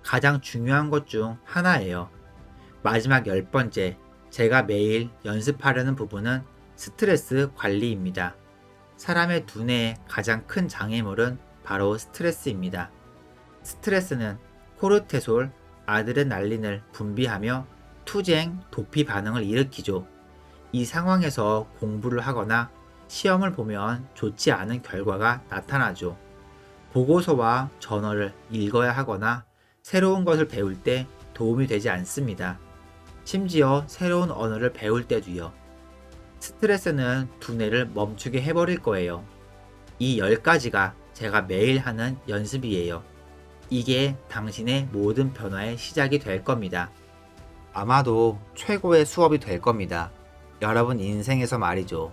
가장 중요한 것 중 하나예요. 마지막 10번째, 제가 매일 연습하려는 부분은 스트레스 관리입니다. 사람의 두뇌의 가장 큰 장애물은 바로 스트레스입니다. 스트레스는 코르테솔, 아드레날린을 분비하며 투쟁, 도피 반응을 일으키죠. 이 상황에서 공부를 하거나 시험을 보면 좋지 않은 결과가 나타나죠. 보고서와 저널을 읽어야 하거나 새로운 것을 배울 때 도움이 되지 않습니다. 심지어 새로운 언어를 배울 때도요. 스트레스는 두뇌를 멈추게 해버릴 거예요. 이 10가지가 제가 매일 하는 연습이에요. 이게 당신의 모든 변화의 시작이 될 겁니다. 아마도 최고의 수업이 될 겁니다. 여러분 인생에서 말이죠.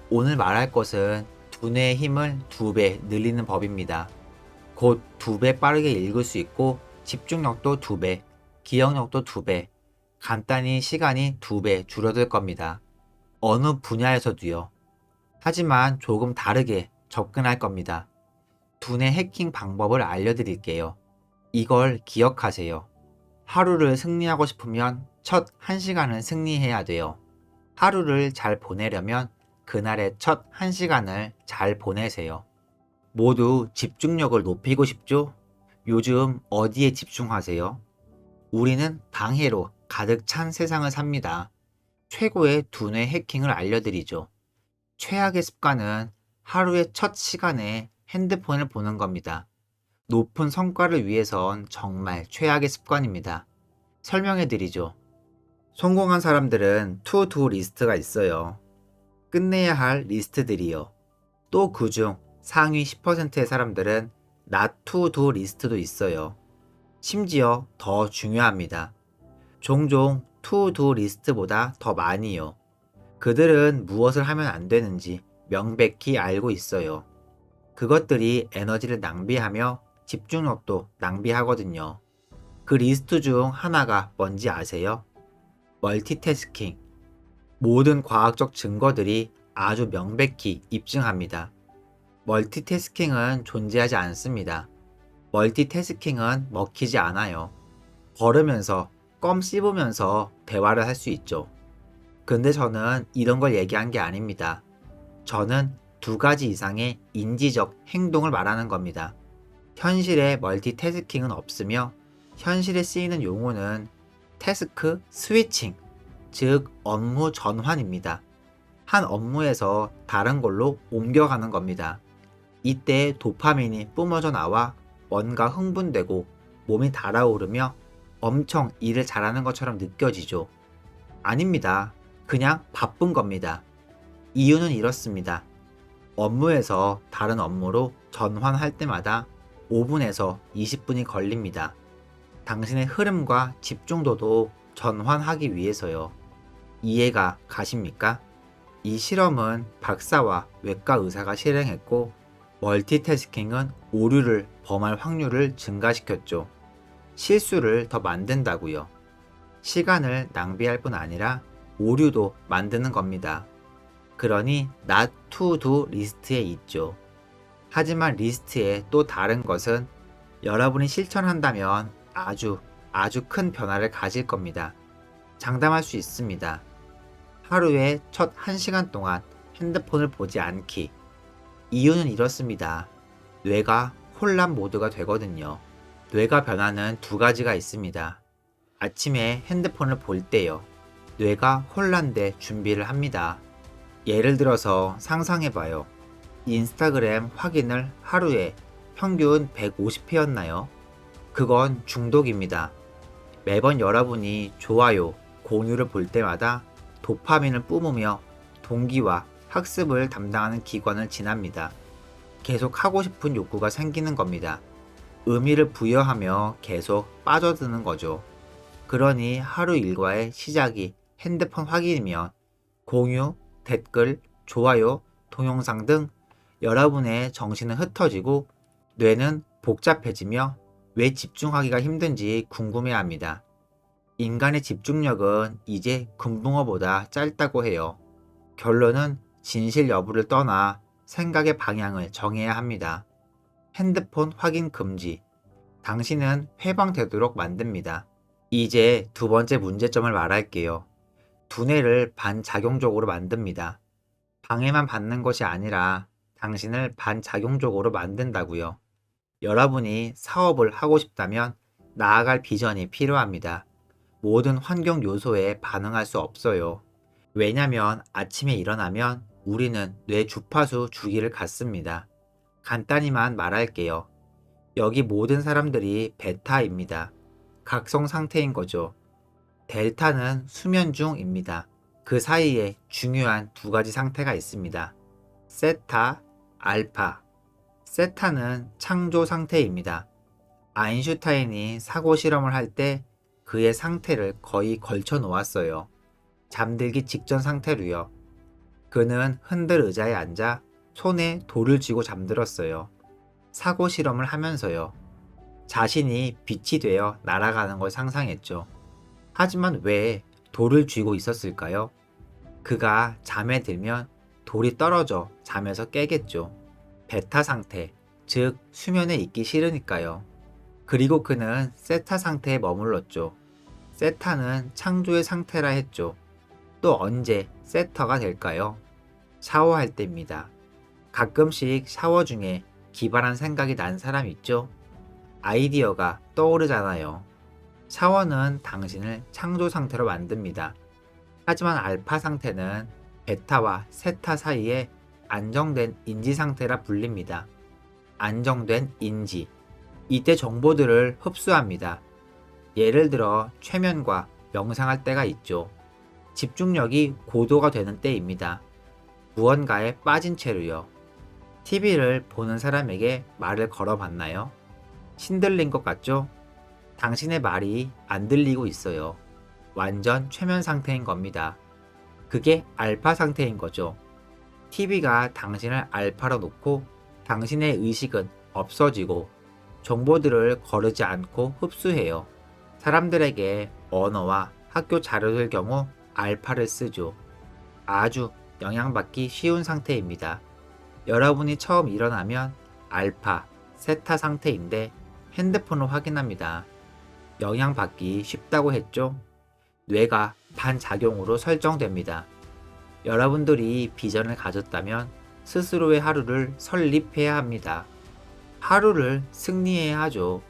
오늘 말할 것은 두뇌의 힘을 2배 늘리는 법입니다. 곧 2배 빠르게 읽을 수 있고 집중력도 2배, 기억력도 2배, 간단히 시간이 2배 줄어들 겁니다. 어느 분야에서도요. 하지만 조금 다르게 접근할 겁니다. 두뇌 해킹 방법을 알려드릴게요. 이걸 기억하세요. 하루를 승리하고 싶으면 첫 1시간을 승리해야 돼요. 하루를 잘 보내려면 그날의 첫 1시간을 잘 보내세요. 모두 집중력을 높이고 싶죠? 요즘 어디에 집중하세요? 우리는 방해로 가득 찬 세상을 삽니다. 최고의 두뇌 해킹을 알려드리죠. 최악의 습관은 하루의 첫 시간에 핸드폰을 보는 겁니다. 높은 성과를 위해선 정말 최악의 습관입니다. 설명해 드리죠. 성공한 사람들은 투두 리스트가 있어요. 끝내야 할 리스트들이요. 또 그중 상위 10%의 사람들은 not to do 리스트도 있어요. 심지어 더 중요합니다. 종종 to do 리스트보다 더 많이요. 그들은 무엇을 하면 안 되는지 명백히 알고 있어요. 그것들이 에너지를 낭비하며 집중력도 낭비하거든요. 그 리스트 중 하나가 뭔지 아세요? 멀티태스킹. 모든 과학적 증거들이 아주 명백히 입증합니다. 멀티태스킹은 존재하지 않습니다. 멀티태스킹은 먹히지 않아요. 걸으면서 껌 씹으면서 대화를 할 수 있죠. 근데 저는 이런 걸 얘기한 게 아닙니다. 저는 2가지 이상의 인지적 행동을 말하는 겁니다. 현실에 멀티태스킹은 없으며 현실에 쓰이는 용어는 태스크 스위칭, 즉 업무 전환입니다. 한 업무에서 다른 걸로 옮겨가는 겁니다. 이때 도파민이 뿜어져 나와 뭔가 흥분되고 몸이 달아오르며 엄청 일을 잘하는 것처럼 느껴지죠. 아닙니다. 그냥 바쁜 겁니다. 이유는 이렇습니다. 업무에서 다른 업무로 전환할 때마다 5분에서 20분이 걸립니다. 당신의 흐름과 집중도도 전환하기 위해서요. 이해가 가십니까? 이 실험은 박사와 외과 의사가 실행했고 멀티태스킹은 오류를 범할 확률을 증가시켰죠. 실수를 더 만든다고요. 시간을 낭비할 뿐 아니라 오류도 만드는 겁니다. 그러니 not to do 리스트에 있죠. 하지만 리스트의 또 다른 것은 여러분이 실천한다면 아주 큰 변화를 가질 겁니다. 장담할 수 있습니다. 하루에 첫 1시간 동안 핸드폰을 보지 않기. 이유는 이렇습니다. 뇌가 혼란 모드가 되거든요. 뇌가 변하는 2가지가 있습니다. 아침에 핸드폰을 볼 때요. 뇌가 혼란돼 준비를 합니다. 예를 들어서 상상해봐요. 인스타그램 확인을 하루에 평균 150회였나요? 그건 중독입니다. 매번 여러분이 좋아요, 공유를 볼 때마다 도파민을 뿜으며 동기와 학습을 담당하는 기관을 지납니다. 계속 하고 싶은 욕구가 생기는 겁니다. 의미를 부여하며 계속 빠져드는 거죠. 그러니 하루 일과의 시작이 핸드폰 확인이면 공유, 댓글, 좋아요, 동영상 등 여러분의 정신은 흩어지고 뇌는 복잡해지며 왜 집중하기가 힘든지 궁금해합니다. 인간의 집중력은 이제 금붕어보다 짧다고 해요. 결론은 진실 여부를 떠나 생각의 방향을 정해야 합니다. 핸드폰 확인 금지. 당신은 해방되도록 만듭니다. 이제 2번째 문제점을 말할게요. 두뇌를 반작용적으로 만듭니다. 방해만 받는 것이 아니라 당신을 반작용적으로 만든다고요. 여러분이 사업을 하고 싶다면 나아갈 비전이 필요합니다. 모든 환경 요소에 반응할 수 없어요. 왜냐면 아침에 일어나면 우리는 뇌 주파수 주기를 갖습니다. 간단히만 말할게요. 여기 모든 사람들이 베타입니다. 각성 상태인 거죠. 델타는 수면 중입니다. 그 사이에 중요한 2가지 상태가 있습니다. 세타, 알파. 세타는 창조 상태입니다. 아인슈타인이 사고 실험을 할 때 그의 상태를 거의 걸쳐 놓았어요. 잠들기 직전 상태로요. 그는 흔들 의자에 앉아 손에 돌을 쥐고 잠들었어요. 사고 실험을 하면서요. 자신이 빛이 되어 날아가는 걸 상상했죠. 하지만 왜 돌을 쥐고 있었을까요? 그가 잠에 들면 돌이 떨어져 잠에서 깨겠죠. 베타 상태, 즉 수면에 있기 싫으니까요. 그리고 그는 세타 상태에 머물렀죠. 세타는 창조의 상태라 했죠. 또 언제 세터가 될까요? 샤워할 때입니다. 가끔씩 샤워 중에 기발한 생각이 난 사람 있죠? 아이디어가 떠오르잖아요. 샤워는 당신을 창조 상태로 만듭니다. 하지만 알파 상태는 베타와 세타 사이에 안정된 인지 상태라 불립니다. 안정된 인지. 이때 정보들을 흡수합니다. 예를 들어 최면과 명상할 때가 있죠. 집중력이 고도가 되는 때입니다. 무언가에 빠진 채로요. TV를 보는 사람에게 말을 걸어봤나요? 신들린 것 같죠? 당신의 말이 안 들리고 있어요. 완전 최면 상태인 겁니다. 그게 알파 상태인 거죠. TV가 당신을 알파로 놓고 당신의 의식은 없어지고 정보들을 거르지 않고 흡수해요. 사람들에게 언어와 학교 자료들 경우 알파를 쓰죠. 아주 영향받기 쉬운 상태입니다. 여러분이 처음 일어나면 알파, 세타 상태인데 핸드폰을 확인합니다. 영향받기 쉽다고 했죠? 뇌가 반작용으로 설정됩니다. 여러분들이 비전을 가졌다면 스스로의 하루를 설립해야 합니다. 하루를 승리해야 하죠.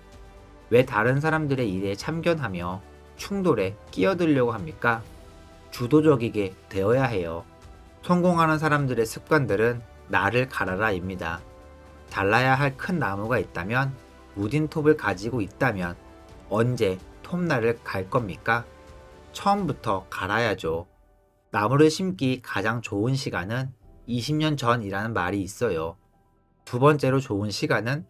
왜 다른 사람들의 일에 참견하며 충돌에 끼어들려고 합니까? 주도적이게 되어야 해요. 성공하는 사람들의 습관들은 나를 갈아라입니다. 잘라야 할 큰 나무가 있다면, 무딘 톱을 가지고 있다면 언제 톱날을 갈 겁니까? 처음부터 갈아야죠. 나무를 심기 가장 좋은 시간은 20년 전이라는 말이 있어요. 두 번째로 좋은 시간은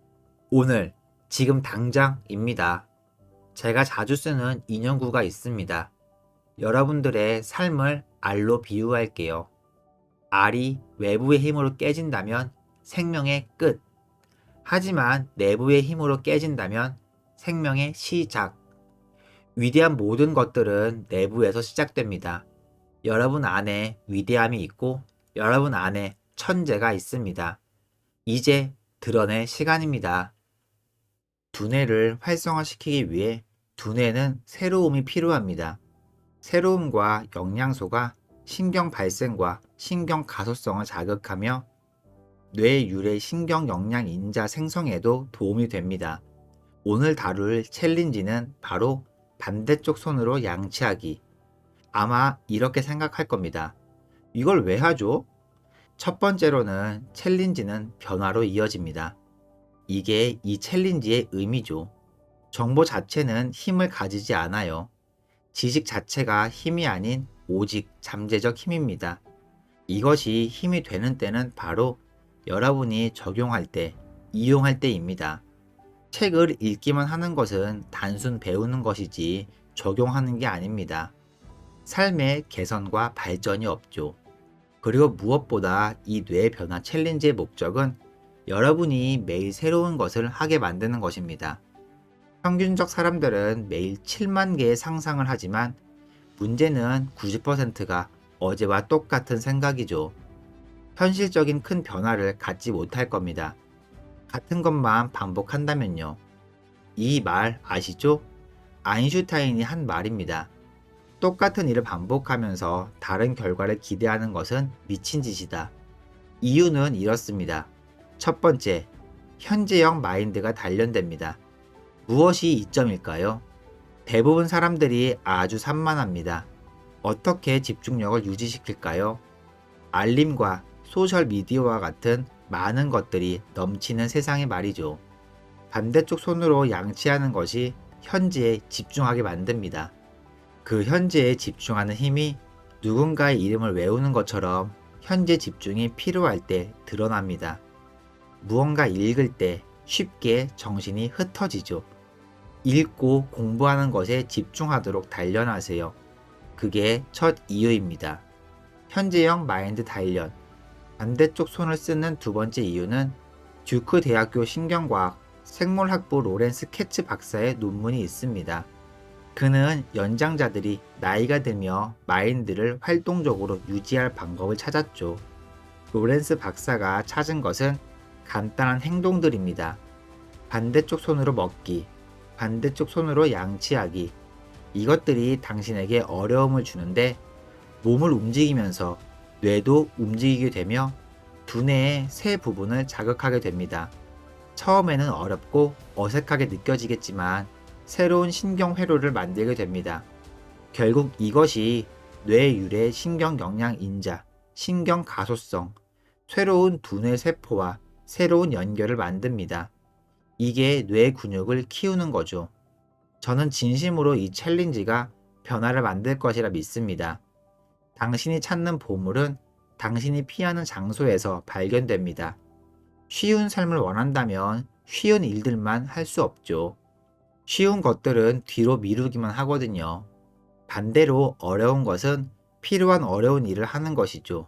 오늘, 지금 당장입니다. 제가 자주 쓰는 인용구가 있습니다. 여러분들의 삶을 알로 비유할게요. 알이 외부의 힘으로 깨진다면 생명의 끝. 하지만 내부의 힘으로 깨진다면 생명의 시작. 위대한 모든 것들은 내부에서 시작됩니다. 여러분 안에 위대함이 있고 여러분 안에 천재가 있습니다. 이제 드러낼 시간입니다. 두뇌를 활성화시키기 위해 두뇌는 새로움이 필요합니다. 새로움과 영양소가 신경 발생과 신경 가소성을 자극하며 뇌 유래 신경 영양 인자 생성에도 도움이 됩니다. 오늘 다룰 챌린지는 바로 반대쪽 손으로 양치하기. 아마 이렇게 생각할 겁니다. 이걸 왜 하죠? 첫 번째로는 챌린지는 변화로 이어집니다. 이게 이 챌린지의 의미죠. 정보 자체는 힘을 가지지 않아요. 지식 자체가 힘이 아닌 오직 잠재적 힘입니다. 이것이 힘이 되는 때는 바로 여러분이 적용할 때, 이용할 때입니다. 책을 읽기만 하는 것은 단순 배우는 것이지 적용하는 게 아닙니다. 삶의 개선과 발전이 없죠. 그리고 무엇보다 이 뇌 변화 챌린지의 목적은 여러분이 매일 새로운 것을 하게 만드는 것입니다. 평균적 사람들은 매일 7만 개의 상상을 하지만 문제는 90%가 어제와 똑같은 생각이죠. 현실적인 큰 변화를 갖지 못할 겁니다. 같은 것만 반복한다면요. 이 말 아시죠? 아인슈타인이 한 말입니다. 똑같은 일을 반복하면서 다른 결과를 기대하는 것은 미친 짓이다. 이유는 이렇습니다. 첫 번째, 현재형 마인드가 단련됩니다. 무엇이 이점일까요? 대부분 사람들이 아주 산만합니다. 어떻게 집중력을 유지시킬까요? 알림과 소셜미디어와 같은 많은 것들이 넘치는 세상에 말이죠. 반대쪽 손으로 양치하는 것이 현재에 집중하게 만듭니다. 그 현재에 집중하는 힘이 누군가의 이름을 외우는 것처럼 현재 집중이 필요할 때 드러납니다. 무언가 읽을 때 쉽게 정신이 흩어지죠. 읽고 공부하는 것에 집중하도록 단련하세요. 그게 첫 이유입니다. 현재형 마인드 단련. 반대쪽 손을 쓰는 두 번째 이유는 듀크 대학교 신경과학 생물학부 로렌스 캐츠 박사의 논문이 있습니다. 그는 연장자들이 나이가 들며 마인드를 활동적으로 유지할 방법을 찾았죠. 로렌스 박사가 찾은 것은 간단한 행동들입니다. 반대쪽 손으로 먹기, 반대쪽 손으로 양치하기. 이것들이 당신에게 어려움을 주는데 몸을 움직이면서 뇌도 움직이게 되며 두뇌의 세 부분을 자극하게 됩니다. 처음에는 어렵고 어색하게 느껴지겠지만 새로운 신경 회로를 만들게 됩니다. 결국 이것이 뇌 유래 신경 영양 인자, 신경 가소성, 새로운 두뇌 세포와 새로운 연결을 만듭니다. 이게 뇌 근육을 키우는 거죠. 저는 진심으로 이 챌린지가 변화를 만들 것이라 믿습니다. 당신이 찾는 보물은 당신이 피하는 장소에서 발견됩니다. 쉬운 삶을 원한다면 쉬운 일들만 할 수 없죠. 쉬운 것들은 뒤로 미루기만 하거든요. 반대로 어려운 것은 필요한 어려운 일을 하는 것이죠.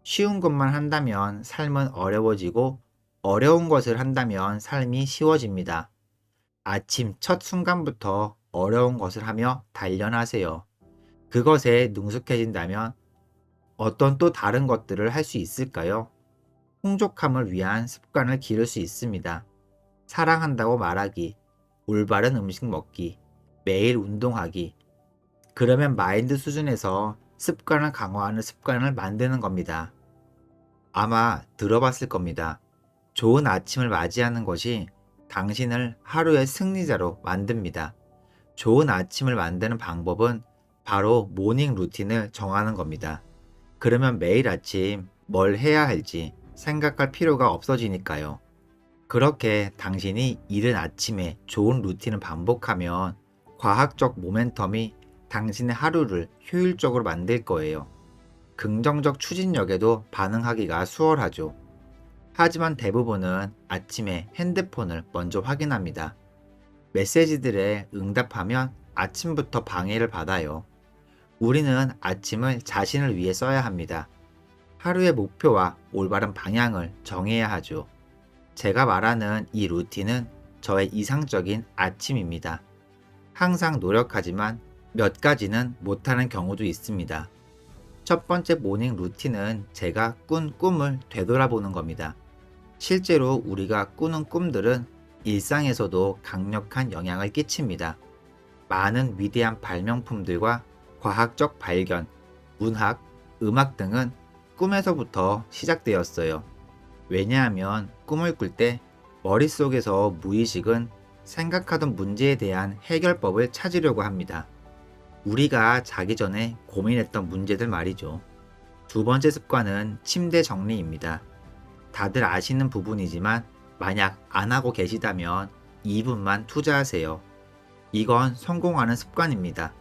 쉬운 것만 한다면 삶은 어려워지고 어려운 것을 한다면 삶이 쉬워집니다. 아침 첫 순간부터 어려운 것을 하며 단련하세요. 그것에 능숙해진다면 어떤 또 다른 것들을 할 수 있을까요? 풍족함을 위한 습관을 기를 수 있습니다. 사랑한다고 말하기, 올바른 음식 먹기, 매일 운동하기. 그러면 마인드 수준에서 습관을 강화하는 습관을 만드는 겁니다. 아마 들어봤을 겁니다. 좋은 아침을 맞이하는 것이 당신을 하루의 승리자로 만듭니다. 좋은 아침을 만드는 방법은 바로 모닝 루틴을 정하는 겁니다. 그러면 매일 아침 뭘 해야 할지 생각할 필요가 없어지니까요. 그렇게 당신이 이른 아침에 좋은 루틴을 반복하면 과학적 모멘텀이 당신의 하루를 효율적으로 만들 거예요. 긍정적 추진력에도 반응하기가 수월하죠. 하지만 대부분은 아침에 핸드폰을 먼저 확인합니다. 메시지들에 응답하면 아침부터 방해를 받아요. 우리는 아침을 자신을 위해 써야 합니다. 하루의 목표와 올바른 방향을 정해야 하죠. 제가 말하는 이 루틴은 저의 이상적인 아침입니다. 항상 노력하지만 몇 가지는 못하는 경우도 있습니다. 첫 번째 모닝 루틴은 제가 꾼 꿈을 되돌아보는 겁니다. 실제로 우리가 꾸는 꿈들은 일상에서도 강력한 영향을 끼칩니다. 많은 위대한 발명품들과 과학적 발견, 문학, 음악 등은 꿈에서부터 시작되었어요. 왜냐하면 꿈을 꿀 때 머릿속에서 무의식은 생각하던 문제에 대한 해결법을 찾으려고 합니다. 우리가 자기 전에 고민했던 문제들 말이죠. 두 번째 습관은 침대 정리입니다. 다들 아시는 부분이지만 만약 안 하고 계시다면 2분만 투자하세요. 이건 성공하는 습관입니다.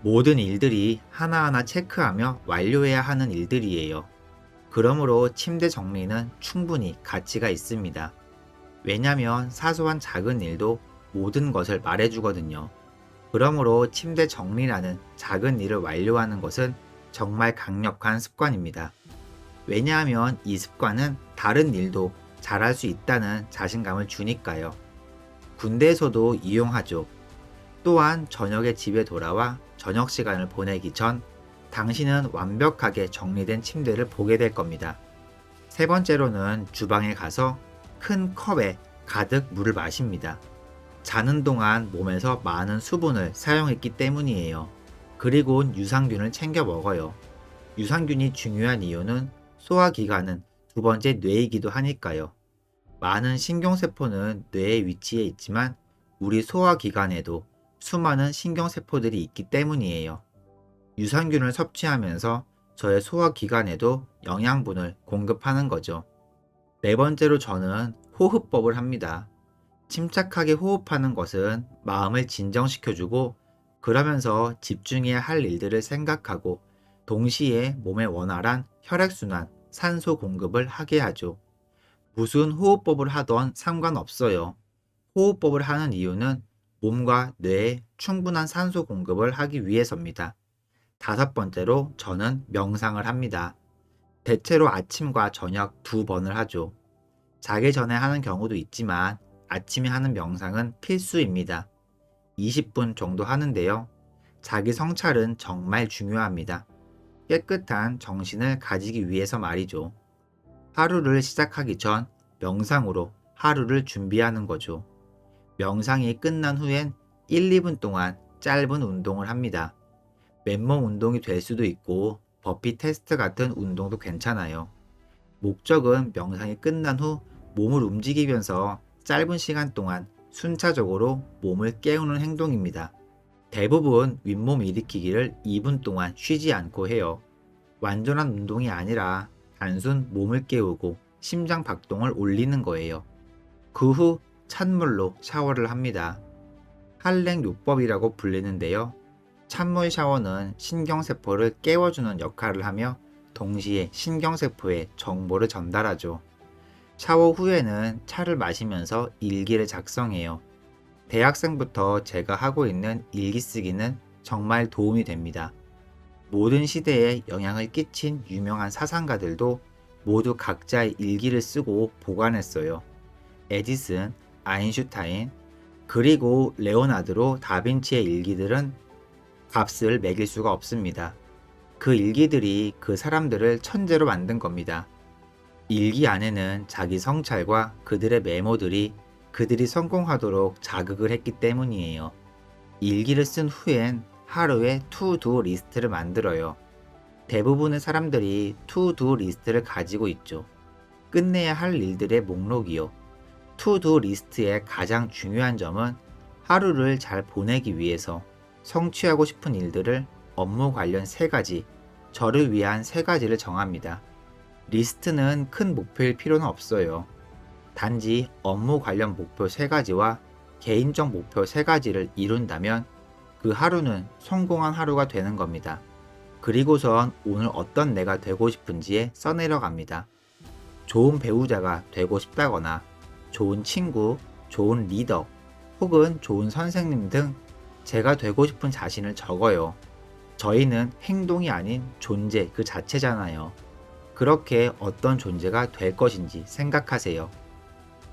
모든 일들이 하나하나 체크하며 완료해야 하는 일들이에요. 그러므로 침대 정리는 충분히 가치가 있습니다. 왜냐하면 사소한 작은 일도 모든 것을 말해주거든요. 그러므로 침대 정리라는 작은 일을 완료하는 것은 정말 강력한 습관입니다. 왜냐하면 이 습관은 다른 일도 잘할 수 있다는 자신감을 주니까요. 군대에서도 이용하죠. 또한 저녁에 집에 돌아와 저녁 시간을 보내기 전 당신은 완벽하게 정리된 침대를 보게 될 겁니다. 세 번째로는 주방에 가서 큰 컵에 가득 물을 마십니다. 자는 동안 몸에서 많은 수분을 사용했기 때문이에요. 그리고 유산균을 챙겨 먹어요. 유산균이 중요한 이유는 소화기관은 두 번째 뇌이기도 하니까요. 많은 신경세포는 뇌에 위치해 있지만 우리 소화기관에도 수많은 신경세포들이 있기 때문이에요. 유산균을 섭취하면서 저의 소화기관에도 영양분을 공급하는 거죠. 네 번째로 저는 호흡법을 합니다. 침착하게 호흡하는 것은 마음을 진정시켜주고 그러면서 집중해야 할 일들을 생각하고 동시에 몸에 원활한 혈액순환, 산소 공급을 하게 하죠. 무슨 호흡법을 하던 상관없어요. 호흡법을 하는 이유는 몸과 뇌에 충분한 산소 공급을 하기 위해서입니다. 다섯 번째로 저는 명상을 합니다. 대체로 아침과 저녁 두 번을 하죠. 자기 전에 하는 경우도 있지만 아침에 하는 명상은 필수입니다. 20분 정도 하는데요. 자기 성찰은 정말 중요합니다. 깨끗한 정신을 가지기 위해서 말이죠. 하루를 시작하기 전 명상으로 하루를 준비하는 거죠. 명상이 끝난 후엔 1, 2분 동안 짧은 운동을 합니다. 맨몸 운동이 될 수도 있고 버피 테스트 같은 운동도 괜찮아요. 목적은 명상이 끝난 후 몸을 움직이면서 짧은 시간 동안 순차적으로 몸을 깨우는 행동입니다. 대부분 윗몸 일으키기를 2분 동안 쉬지 않고 해요. 완전한 운동이 아니라 단순 몸을 깨우고 심장 박동을 올리는 거예요. 그 후 찬물로 샤워를 합니다. 한랭요법이라고 불리는데요. 찬물 샤워는 신경세포를 깨워주는 역할을 하며 동시에 신경세포에 정보를 전달하죠. 샤워 후에는 차를 마시면서 일기를 작성해요. 대학생부터 제가 하고 있는 일기 쓰기는 정말 도움이 됩니다. 모든 시대에 영향을 끼친 유명한 사상가들도 모두 각자의 일기를 쓰고 보관했어요. 에디슨, 아인슈타인, 그리고 레오나드로 다빈치의 일기들은 값을 매길 수가 없습니다. 그 일기들이 그 사람들을 천재로 만든 겁니다. 일기 안에는 자기 성찰과 그들의 메모들이 그들이 성공하도록 자극을 했기 때문이에요. 일기를 쓴 후엔 하루에 투두 리스트를 만들어요. 대부분의 사람들이 투두 리스트를 가지고 있죠. 끝내야 할 일들의 목록이요. 투두 리스트의 가장 중요한 점은 하루를 잘 보내기 위해서 성취하고 싶은 일들을 업무 관련 3가지, 저를 위한 3가지를 정합니다. 리스트는 큰 목표일 필요는 없어요. 단지 업무 관련 목표 3가지와 개인적 목표 3가지를 이룬다면 그 하루는 성공한 하루가 되는 겁니다. 그리고선 오늘 어떤 내가 되고 싶은지에 써내려갑니다. 좋은 배우자가 되고 싶다거나 좋은 친구, 좋은 리더, 혹은 좋은 선생님 등 제가 되고 싶은 자신을 적어요. 저희는 행동이 아닌 존재 그 자체잖아요. 그렇게 어떤 존재가 될 것인지 생각하세요.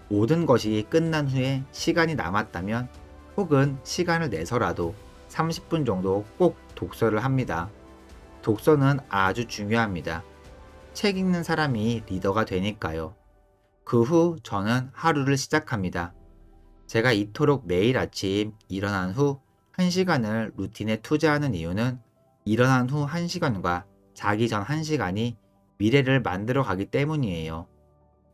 모든 것이 끝난 후에 시간이 남았다면 혹은 시간을 내서라도 30분 정도 꼭 독서를 합니다. 독서는 아주 중요합니다. 책 읽는 사람이 리더가 되니까요. 그 후 저는 하루를 시작합니다. 제가 이토록 매일 아침 일어난 후 1시간을 루틴에 투자하는 이유는 일어난 후 1시간과 자기 전 1시간이 미래를 만들어 가기 때문이에요.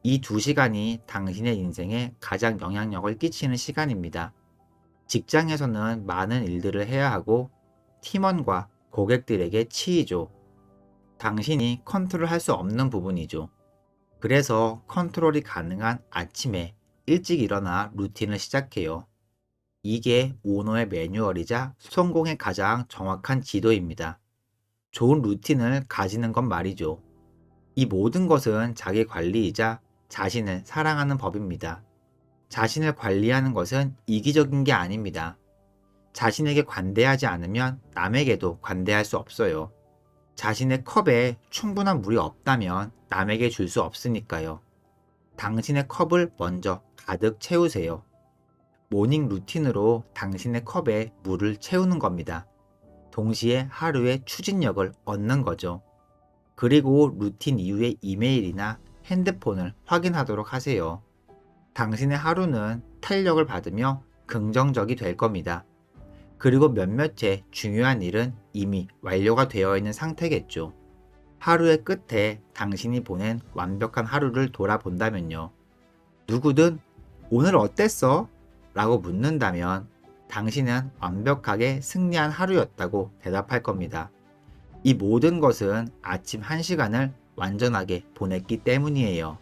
이 2시간이 당신의 인생에 가장 영향력을 끼치는 시간입니다. 직장에서는 많은 일들을 해야 하고 팀원과 고객들에게 치이죠. 당신이 컨트롤할 수 없는 부분이죠. 그래서 컨트롤이 가능한 아침에 일찍 일어나 루틴을 시작해요. 이게 오너의 매뉴얼이자 성공의 가장 정확한 지도입니다. 좋은 루틴을 가지는 건 말이죠. 이 모든 것은 자기 관리이자 자신을 사랑하는 법입니다. 자신을 관리하는 것은 이기적인 게 아닙니다. 자신에게 관대하지 않으면 남에게도 관대할 수 없어요. 자신의 컵에 충분한 물이 없다면 남에게 줄 수 없으니까요. 당신의 컵을 먼저 가득 채우세요. 모닝 루틴으로 당신의 컵에 물을 채우는 겁니다. 동시에 하루의 추진력을 얻는 거죠. 그리고 루틴 이후에 이메일이나 핸드폰을 확인하도록 하세요. 당신의 하루는 탄력을 받으며 긍정적이 될 겁니다. 그리고 몇몇의 중요한 일은 이미 완료가 되어 있는 상태겠죠. 하루의 끝에 당신이 보낸 완벽한 하루를 돌아본다면요. 누구든 오늘 어땠어? 라고 묻는다면 당신은 완벽하게 승리한 하루였다고 대답할 겁니다. 이 모든 것은 아침 1시간을 완전하게 보냈기 때문이에요.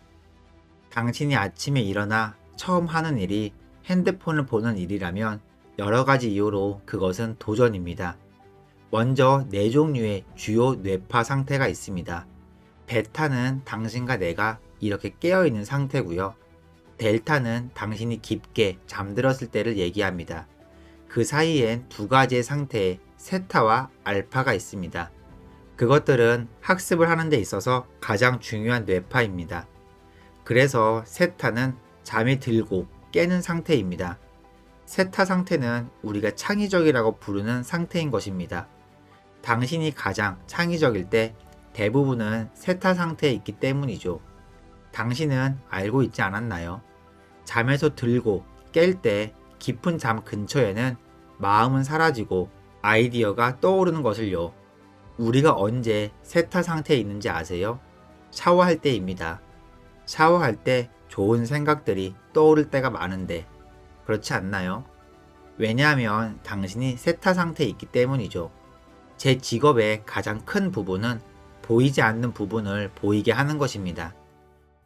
당신이 아침에 일어나 처음 하는 일이 핸드폰을 보는 일이라면 여러 가지 이유로 그것은 도전입니다. 먼저 4종류의 주요 뇌파 상태가 있습니다. 베타는 당신과 내가 이렇게 깨어있는 상태고요. 델타는 당신이 깊게 잠들었을 때를 얘기합니다. 그 사이엔 2가지의 상태에 세타와 알파가 있습니다. 그것들은 학습을 하는 데 있어서 가장 중요한 뇌파입니다. 그래서 세타는 잠이 들고 깨는 상태입니다. 세타 상태는 우리가 창의적이라고 부르는 상태인 것입니다. 당신이 가장 창의적일 때 대부분은 세타 상태에 있기 때문이죠. 당신은 알고 있지 않았나요? 잠에서 들고 깰 때 깊은 잠 근처에는 마음은 사라지고 아이디어가 떠오르는 것을요. 우리가 언제 세타 상태에 있는지 아세요? 샤워할 때입니다. 샤워할 때 좋은 생각들이 떠오를 때가 많은데 그렇지 않나요? 왜냐하면 당신이 세타 상태에 있기 때문이죠. 제 직업의 가장 큰 부분은 보이지 않는 부분을 보이게 하는 것입니다.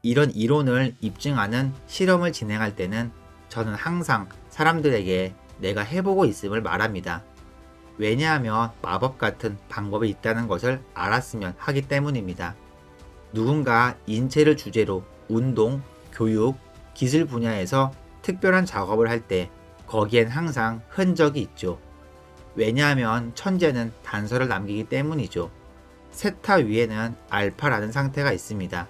이런 이론을 입증하는 실험을 진행할 때는 저는 항상 사람들에게 내가 해보고 있음을 말합니다. 왜냐하면 마법 같은 방법이 있다는 것을 알았으면 하기 때문입니다. 누군가 인체를 주제로 운동, 교육, 기술 분야에서 특별한 작업을 할 때 거기엔 항상 흔적이 있죠. 왜냐하면 천재는 단서를 남기기 때문이죠. 세타 위에는 알파라는 상태가 있습니다.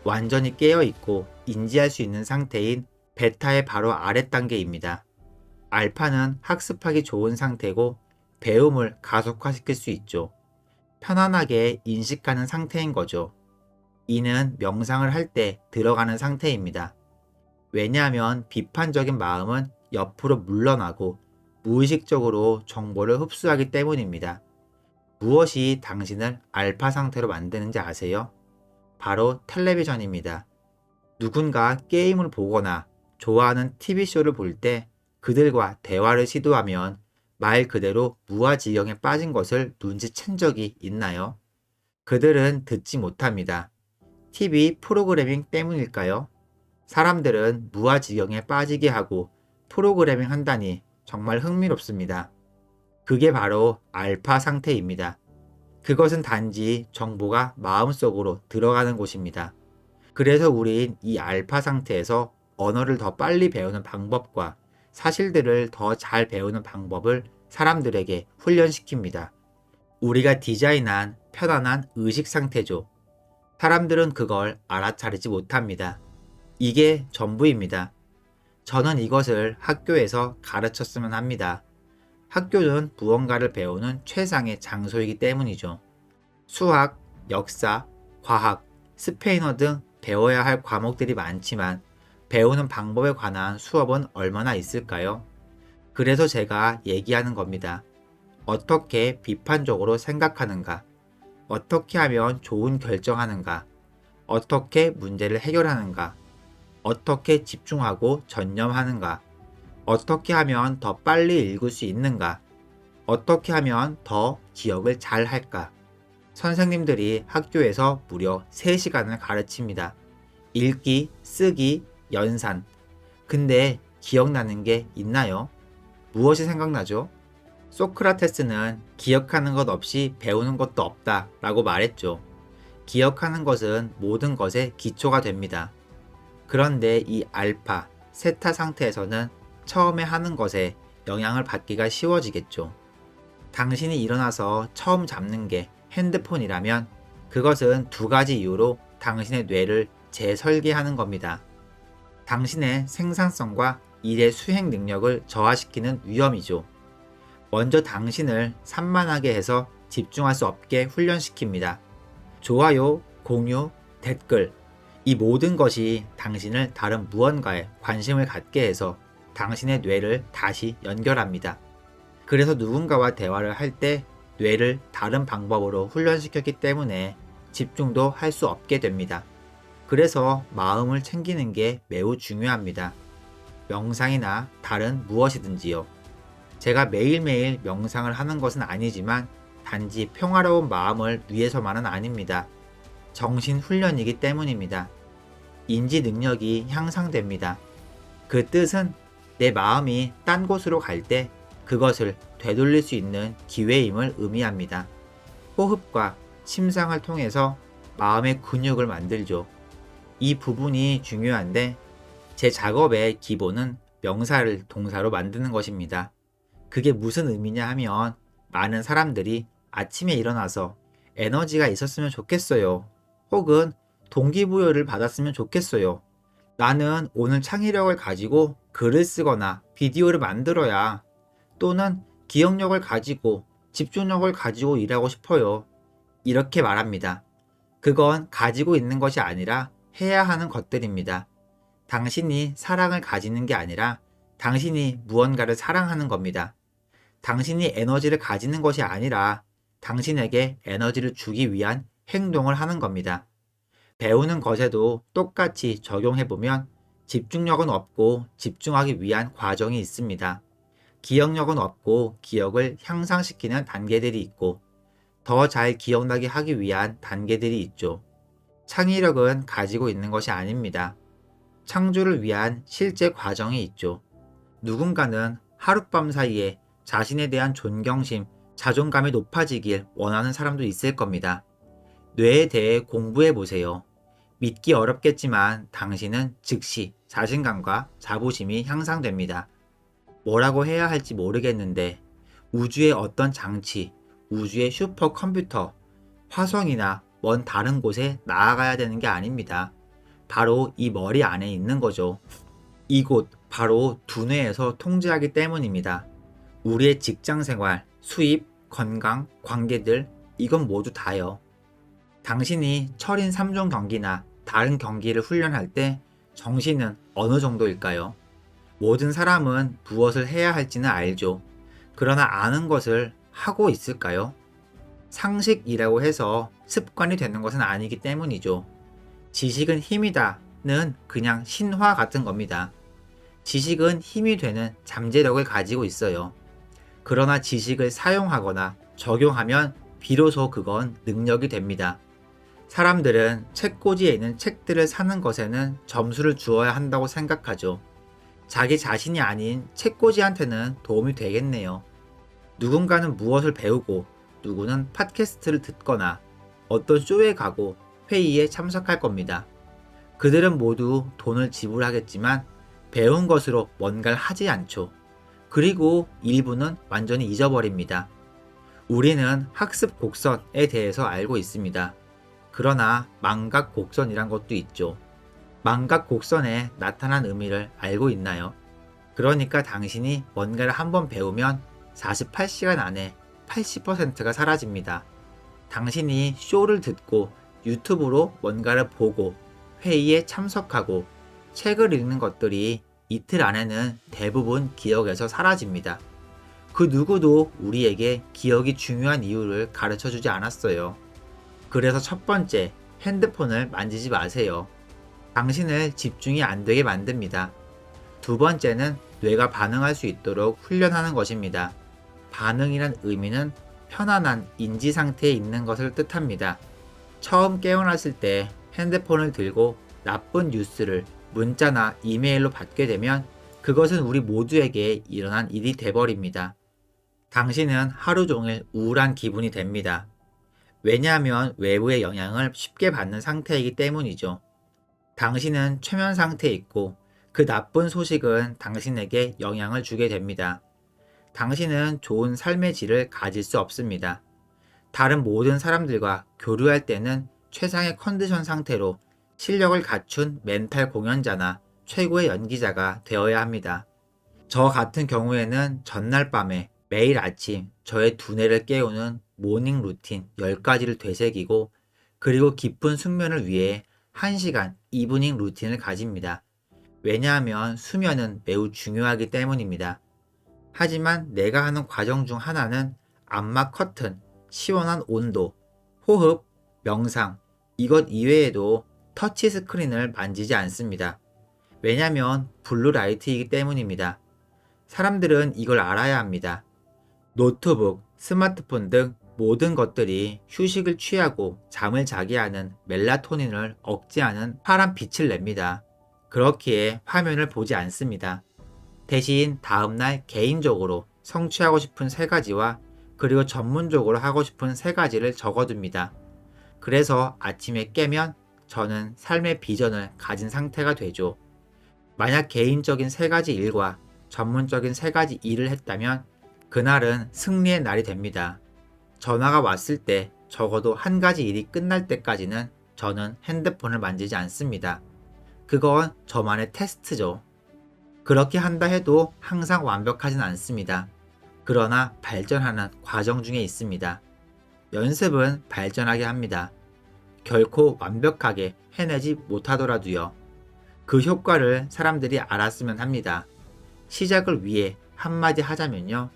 완전히 깨어있고 인지할 수 있는 상태인 베타의 바로 아랫 단계입니다. 알파는 학습하기 좋은 상태고 배움을 가속화시킬 수 있죠. 편안하게 인식하는 상태인 거죠. 이는 명상을 할 때 들어가는 상태입니다. 왜냐하면 비판적인 마음은 옆으로 물러나고 무의식적으로 정보를 흡수하기 때문입니다. 무엇이 당신을 알파 상태로 만드는지 아세요? 바로 텔레비전입니다. 누군가 게임을 보거나 좋아하는 TV쇼를 볼 때 그들과 대화를 시도하면 말 그대로 무아지경에 빠진 것을 눈치챈 적이 있나요? 그들은 듣지 못합니다. TV 프로그래밍 때문일까요? 사람들은 무아지경에 빠지게 하고 프로그래밍 한다니 정말 흥미롭습니다. 그게 바로 알파 상태입니다. 그것은 단지 정보가 마음속으로 들어가는 곳입니다. 그래서 우린 이 알파 상태에서 언어를 더 빨리 배우는 방법과 사실들을 더 잘 배우는 방법을 사람들에게 훈련시킵니다. 우리가 디자인한 편안한 의식 상태죠. 사람들은 그걸 알아차리지 못합니다. 이게 전부입니다. 저는 이것을 학교에서 가르쳤으면 합니다. 학교는 무언가를 배우는 최상의 장소이기 때문이죠. 수학, 역사, 과학, 스페인어 등 배워야 할 과목들이 많지만 배우는 방법에 관한 수업은 얼마나 있을까요? 그래서 제가 얘기하는 겁니다. 어떻게 비판적으로 생각하는가? 어떻게 하면 좋은 결정하는가? 어떻게 문제를 해결하는가? 어떻게 집중하고 전념하는가? 어떻게 하면 더 빨리 읽을 수 있는가? 어떻게 하면 더 기억을 잘 할까? 선생님들이 학교에서 무려 3시간을 가르칩니다. 읽기, 쓰기, 연산. 근데 기억나는 게 있나요? 무엇이 생각나죠? 소크라테스는 기억하는 것 없이 배우는 것도 없다 라고 말했죠. 기억하는 것은 모든 것의 기초가 됩니다. 그런데 이 알파, 세타 상태에서는 처음에 하는 것에 영향을 받기가 쉬워지겠죠. 당신이 일어나서 처음 잡는 게 핸드폰이라면 그것은 2가지 이유로 당신의 뇌를 재설계하는 겁니다. 당신의 생산성과 일의 수행 능력을 저하시키는 위험이죠. 먼저 당신을 산만하게 해서 집중할 수 없게 훈련시킵니다. 좋아요, 공유, 댓글, 이 모든 것이 당신을 다른 무언가에 관심을 갖게 해서 당신의 뇌를 다시 연결합니다. 그래서 누군가와 대화를 할 때 뇌를 다른 방법으로 훈련시켰기 때문에 집중도 할 수 없게 됩니다. 그래서 마음을 챙기는 게 매우 중요합니다. 명상이나 다른 무엇이든지요. 제가 매일매일 명상을 하는 것은 아니지만 단지 평화로운 마음을 위해서만은 아닙니다. 정신 훈련이기 때문입니다. 인지 능력이 향상됩니다. 그 뜻은 내 마음이 딴 곳으로 갈 때 그것을 되돌릴 수 있는 기회임을 의미합니다. 호흡과 침상을 통해서 마음의 근육을 만들죠. 이 부분이 중요한데 제 작업의 기본은 명사를 동사로 만드는 것입니다. 그게 무슨 의미냐 하면 많은 사람들이 아침에 일어나서 에너지가 있었으면 좋겠어요. 혹은 동기부여를 받았으면 좋겠어요. 나는 오늘 창의력을 가지고 글을 쓰거나 비디오를 만들어야 또는 기억력을 가지고 집중력을 가지고 일하고 싶어요. 이렇게 말합니다. 그건 가지고 있는 것이 아니라 해야 하는 것들입니다. 당신이 사랑을 가지는 게 아니라 당신이 무언가를 사랑하는 겁니다. 당신이 에너지를 가지는 것이 아니라 당신에게 에너지를 주기 위한 행동을 하는 겁니다. 배우는 것에도 똑같이 적용해보면 집중력은 없고 집중하기 위한 과정이 있습니다. 기억력은 없고 기억을 향상시키는 단계들이 있고 더 잘 기억나게 하기 위한 단계들이 있죠. 창의력은 가지고 있는 것이 아닙니다. 창조를 위한 실제 과정이 있죠. 누군가는 하룻밤 사이에 자신에 대한 존경심, 자존감이 높아지길 원하는 사람도 있을 겁니다. 뇌에 대해 공부해 보세요. 믿기 어렵겠지만 당신은 즉시 자신감과 자부심이 향상됩니다. 뭐라고 해야 할지 모르겠는데 우주의 어떤 장치, 우주의 슈퍼컴퓨터, 화성이나 먼 다른 곳에 나아가야 되는 게 아닙니다. 바로 이 머리 안에 있는 거죠. 이곳 바로 두뇌에서 통제하기 때문입니다. 우리의 직장 생활, 수입, 건강, 관계들 이건 모두 다요. 당신이 철인 3종 경기나 다른 경기를 훈련할 때 정신은 어느 정도일까요? 모든 사람은 무엇을 해야 할지는 알죠. 그러나 아는 것을 하고 있을까요? 상식이라고 해서 습관이 되는 것은 아니기 때문이죠. 지식은 힘이다는 그냥 신화 같은 겁니다. 지식은 힘이 되는 잠재력을 가지고 있어요. 그러나 지식을 사용하거나 적용하면 비로소 그건 능력이 됩니다. 사람들은 책꽂이에 있는 책들을 사는 것에는 점수를 주어야 한다고 생각하죠. 자기 자신이 아닌 책꽂이한테는 도움이 되겠네요. 누군가는 무엇을 배우고 누구는 팟캐스트를 듣거나 어떤 쇼에 가고 회의에 참석할 겁니다. 그들은 모두 돈을 지불하겠지만 배운 것으로 뭔가를 하지 않죠. 그리고 일부는 완전히 잊어버립니다. 우리는 학습 곡선에 대해서 알고 있습니다. 그러나 망각 곡선이란 것도 있죠. 망각 곡선에 나타난 의미를 알고 있나요? 그러니까 당신이 뭔가를 한번 배우면 48시간 안에 80%가 사라집니다. 당신이 쇼를 듣고 유튜브로 뭔가를 보고 회의에 참석하고 책을 읽는 것들이 이틀 안에는 대부분 기억에서 사라집니다. 그 누구도 우리에게 기억이 중요한 이유를 가르쳐 주지 않았어요. 그래서 첫 번째, 핸드폰을 만지지 마세요. 당신을 집중이 안 되게 만듭니다. 두 번째는 뇌가 반응할 수 있도록 훈련하는 것입니다. 반응이란 의미는 편안한 인지 상태에 있는 것을 뜻합니다. 처음 깨어났을 때 핸드폰을 들고 나쁜 뉴스를 문자나 이메일로 받게 되면 그것은 우리 모두에게 일어난 일이 돼버립니다. 당신은 하루 종일 우울한 기분이 됩니다. 왜냐하면 외부의 영향을 쉽게 받는 상태이기 때문이죠. 당신은 최면 상태에 있고 그 나쁜 소식은 당신에게 영향을 주게 됩니다. 당신은 좋은 삶의 질을 가질 수 없습니다. 다른 모든 사람들과 교류할 때는 최상의 컨디션 상태로 실력을 갖춘 멘탈 공연자나 최고의 연기자가 되어야 합니다. 저 같은 경우에는 전날 밤에 매일 아침 저의 두뇌를 깨우는 모닝 루틴 10가지를 되새기고 그리고 깊은 숙면을 위해 1시간 이브닝 루틴을 가집니다. 왜냐하면 수면은 매우 중요하기 때문입니다. 하지만 내가 하는 과정 중 하나는 암막 커튼, 시원한 온도, 호흡, 명상, 이것 이외에도 터치 스크린을 만지지 않습니다. 왜냐하면 블루라이트이기 때문입니다. 사람들은 이걸 알아야 합니다. 노트북, 스마트폰 등 모든 것들이 휴식을 취하고 잠을 자게 하는 멜라토닌을 억제하는 파란 빛을 냅니다. 그렇기에 화면을 보지 않습니다. 대신 다음날 개인적으로 성취하고 싶은 3가지와 그리고 전문적으로 하고 싶은 3가지를 적어둡니다. 그래서 아침에 깨면 저는 삶의 비전을 가진 상태가 되죠. 만약 개인적인 3가지 일과 전문적인 3가지 일을 했다면 그날은 승리의 날이 됩니다. 전화가 왔을 때 적어도 1가지 일이 끝날 때까지는 저는 핸드폰을 만지지 않습니다. 그건 저만의 테스트죠. 그렇게 한다 해도 항상 완벽하진 않습니다. 그러나 발전하는 과정 중에 있습니다. 연습은 발전하게 합니다. 결코 완벽하게 해내지 못하더라도요. 그 효과를 사람들이 알았으면 합니다. 시작을 위해 한마디 하자면요.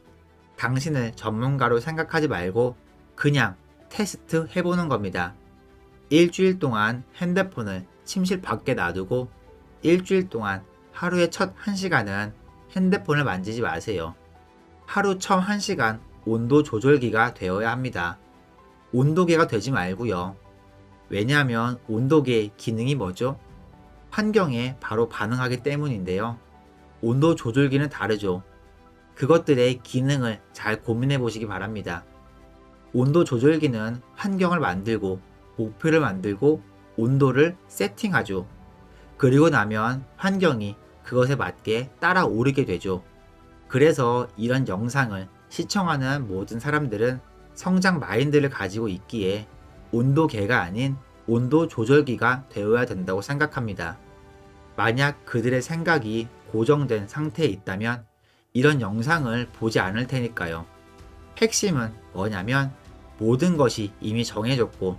당신을 전문가로 생각하지 말고 그냥 테스트 해보는 겁니다. 일주일 동안 핸드폰을 침실 밖에 놔두고 일주일 동안 하루에 첫 1시간은 핸드폰을 만지지 마세요. 하루 첫 1시간 온도 조절기가 되어야 합니다. 온도계가 되지 말고요. 왜냐하면 온도계의 기능이 뭐죠? 환경에 바로 반응하기 때문인데요. 온도 조절기는 다르죠. 그것들의 기능을 잘 고민해 보시기 바랍니다. 온도 조절기는 환경을 만들고 목표를 만들고 온도를 세팅하죠. 그리고 나면 환경이 그것에 맞게 따라 오르게 되죠. 그래서 이런 영상을 시청하는 모든 사람들은 성장 마인드를 가지고 있기에 온도계가 아닌 온도 조절기가 되어야 된다고 생각합니다. 만약 그들의 생각이 고정된 상태에 있다면 이런 영상을 보지 않을 테니까요. 핵심은 뭐냐면 모든 것이 이미 정해졌고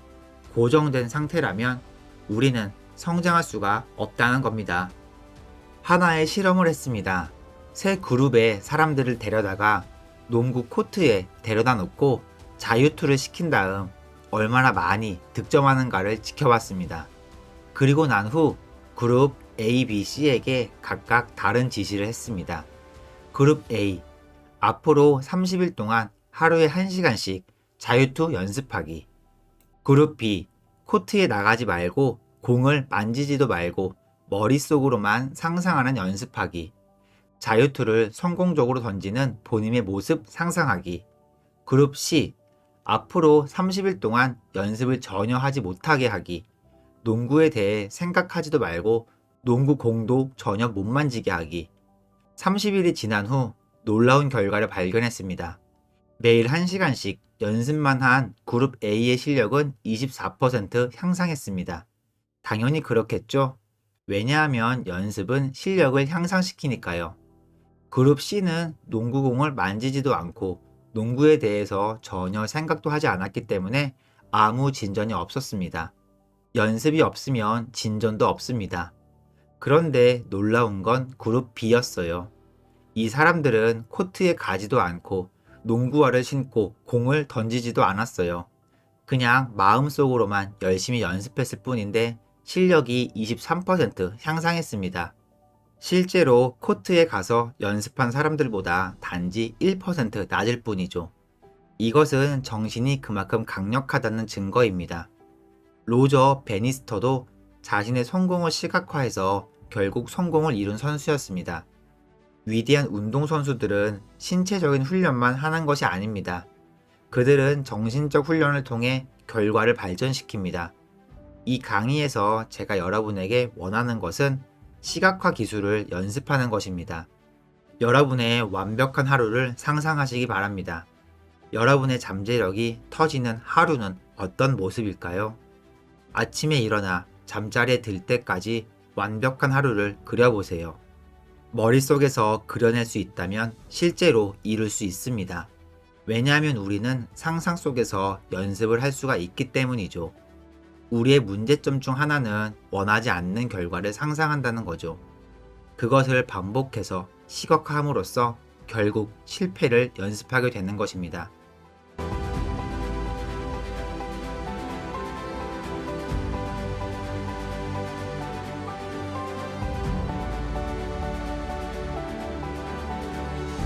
고정된 상태라면 우리는 성장할 수가 없다는 겁니다. 하나의 실험을 했습니다. 세 그룹의 사람들을 데려다가 농구 코트에 데려다 놓고 자유투를 시킨 다음 얼마나 많이 득점하는가를 지켜봤습니다. 그리고 난 후 그룹 A, B, C에게 각각 다른 지시를 했습니다. 그룹 A, 앞으로 30일 동안 하루에 1시간씩 자유투 연습하기. 그룹 B, 코트에 나가지 말고 공을 만지지도 말고 머릿속으로만 상상하는 연습하기. 자유투를 성공적으로 던지는 본인의 모습 상상하기. 그룹 C, 앞으로 30일 동안 연습을 전혀 하지 못하게 하기. 농구에 대해 생각하지도 말고 농구 공도 전혀 못 만지게 하기. 30일이 지난 후 놀라운 결과를 발견했습니다. 매일 1시간씩 연습만 한 그룹 A의 실력은 24% 향상했습니다. 당연히 그렇겠죠? 왜냐하면 연습은 실력을 향상시키니까요. 그룹 C는 농구공을 만지지도 않고 농구에 대해서 전혀 생각도 하지 않았기 때문에 아무 진전이 없었습니다. 연습이 없으면 진전도 없습니다. 그런데 놀라운 건 그룹 B였어요. 이 사람들은 코트에 가지도 않고 농구화를 신고 공을 던지지도 않았어요. 그냥 마음속으로만 열심히 연습했을 뿐인데 실력이 23% 향상했습니다. 실제로 코트에 가서 연습한 사람들보다 단지 1% 낮을 뿐이죠. 이것은 정신이 그만큼 강력하다는 증거입니다. 로저 베니스터도 자신의 성공을 시각화해서 결국 성공을 이룬 선수였습니다. 위대한 운동선수들은 신체적인 훈련만 하는 것이 아닙니다. 그들은 정신적 훈련을 통해 결과를 발전시킵니다. 이 강의에서 제가 여러분에게 원하는 것은 시각화 기술을 연습하는 것입니다. 여러분의 완벽한 하루를 상상하시기 바랍니다. 여러분의 잠재력이 터지는 하루는 어떤 모습일까요? 아침에 일어나 잠자리에 들 때까지 완벽한 하루를 그려보세요. 머릿속에서 그려낼 수 있다면 실제로 이룰 수 있습니다. 왜냐하면 우리는 상상 속에서 연습을 할 수가 있기 때문이죠. 우리의 문제점 중 하나는 원하지 않는 결과를 상상한다는 거죠. 그것을 반복해서 시각화함으로써 결국 실패를 연습하게 되는 것입니다.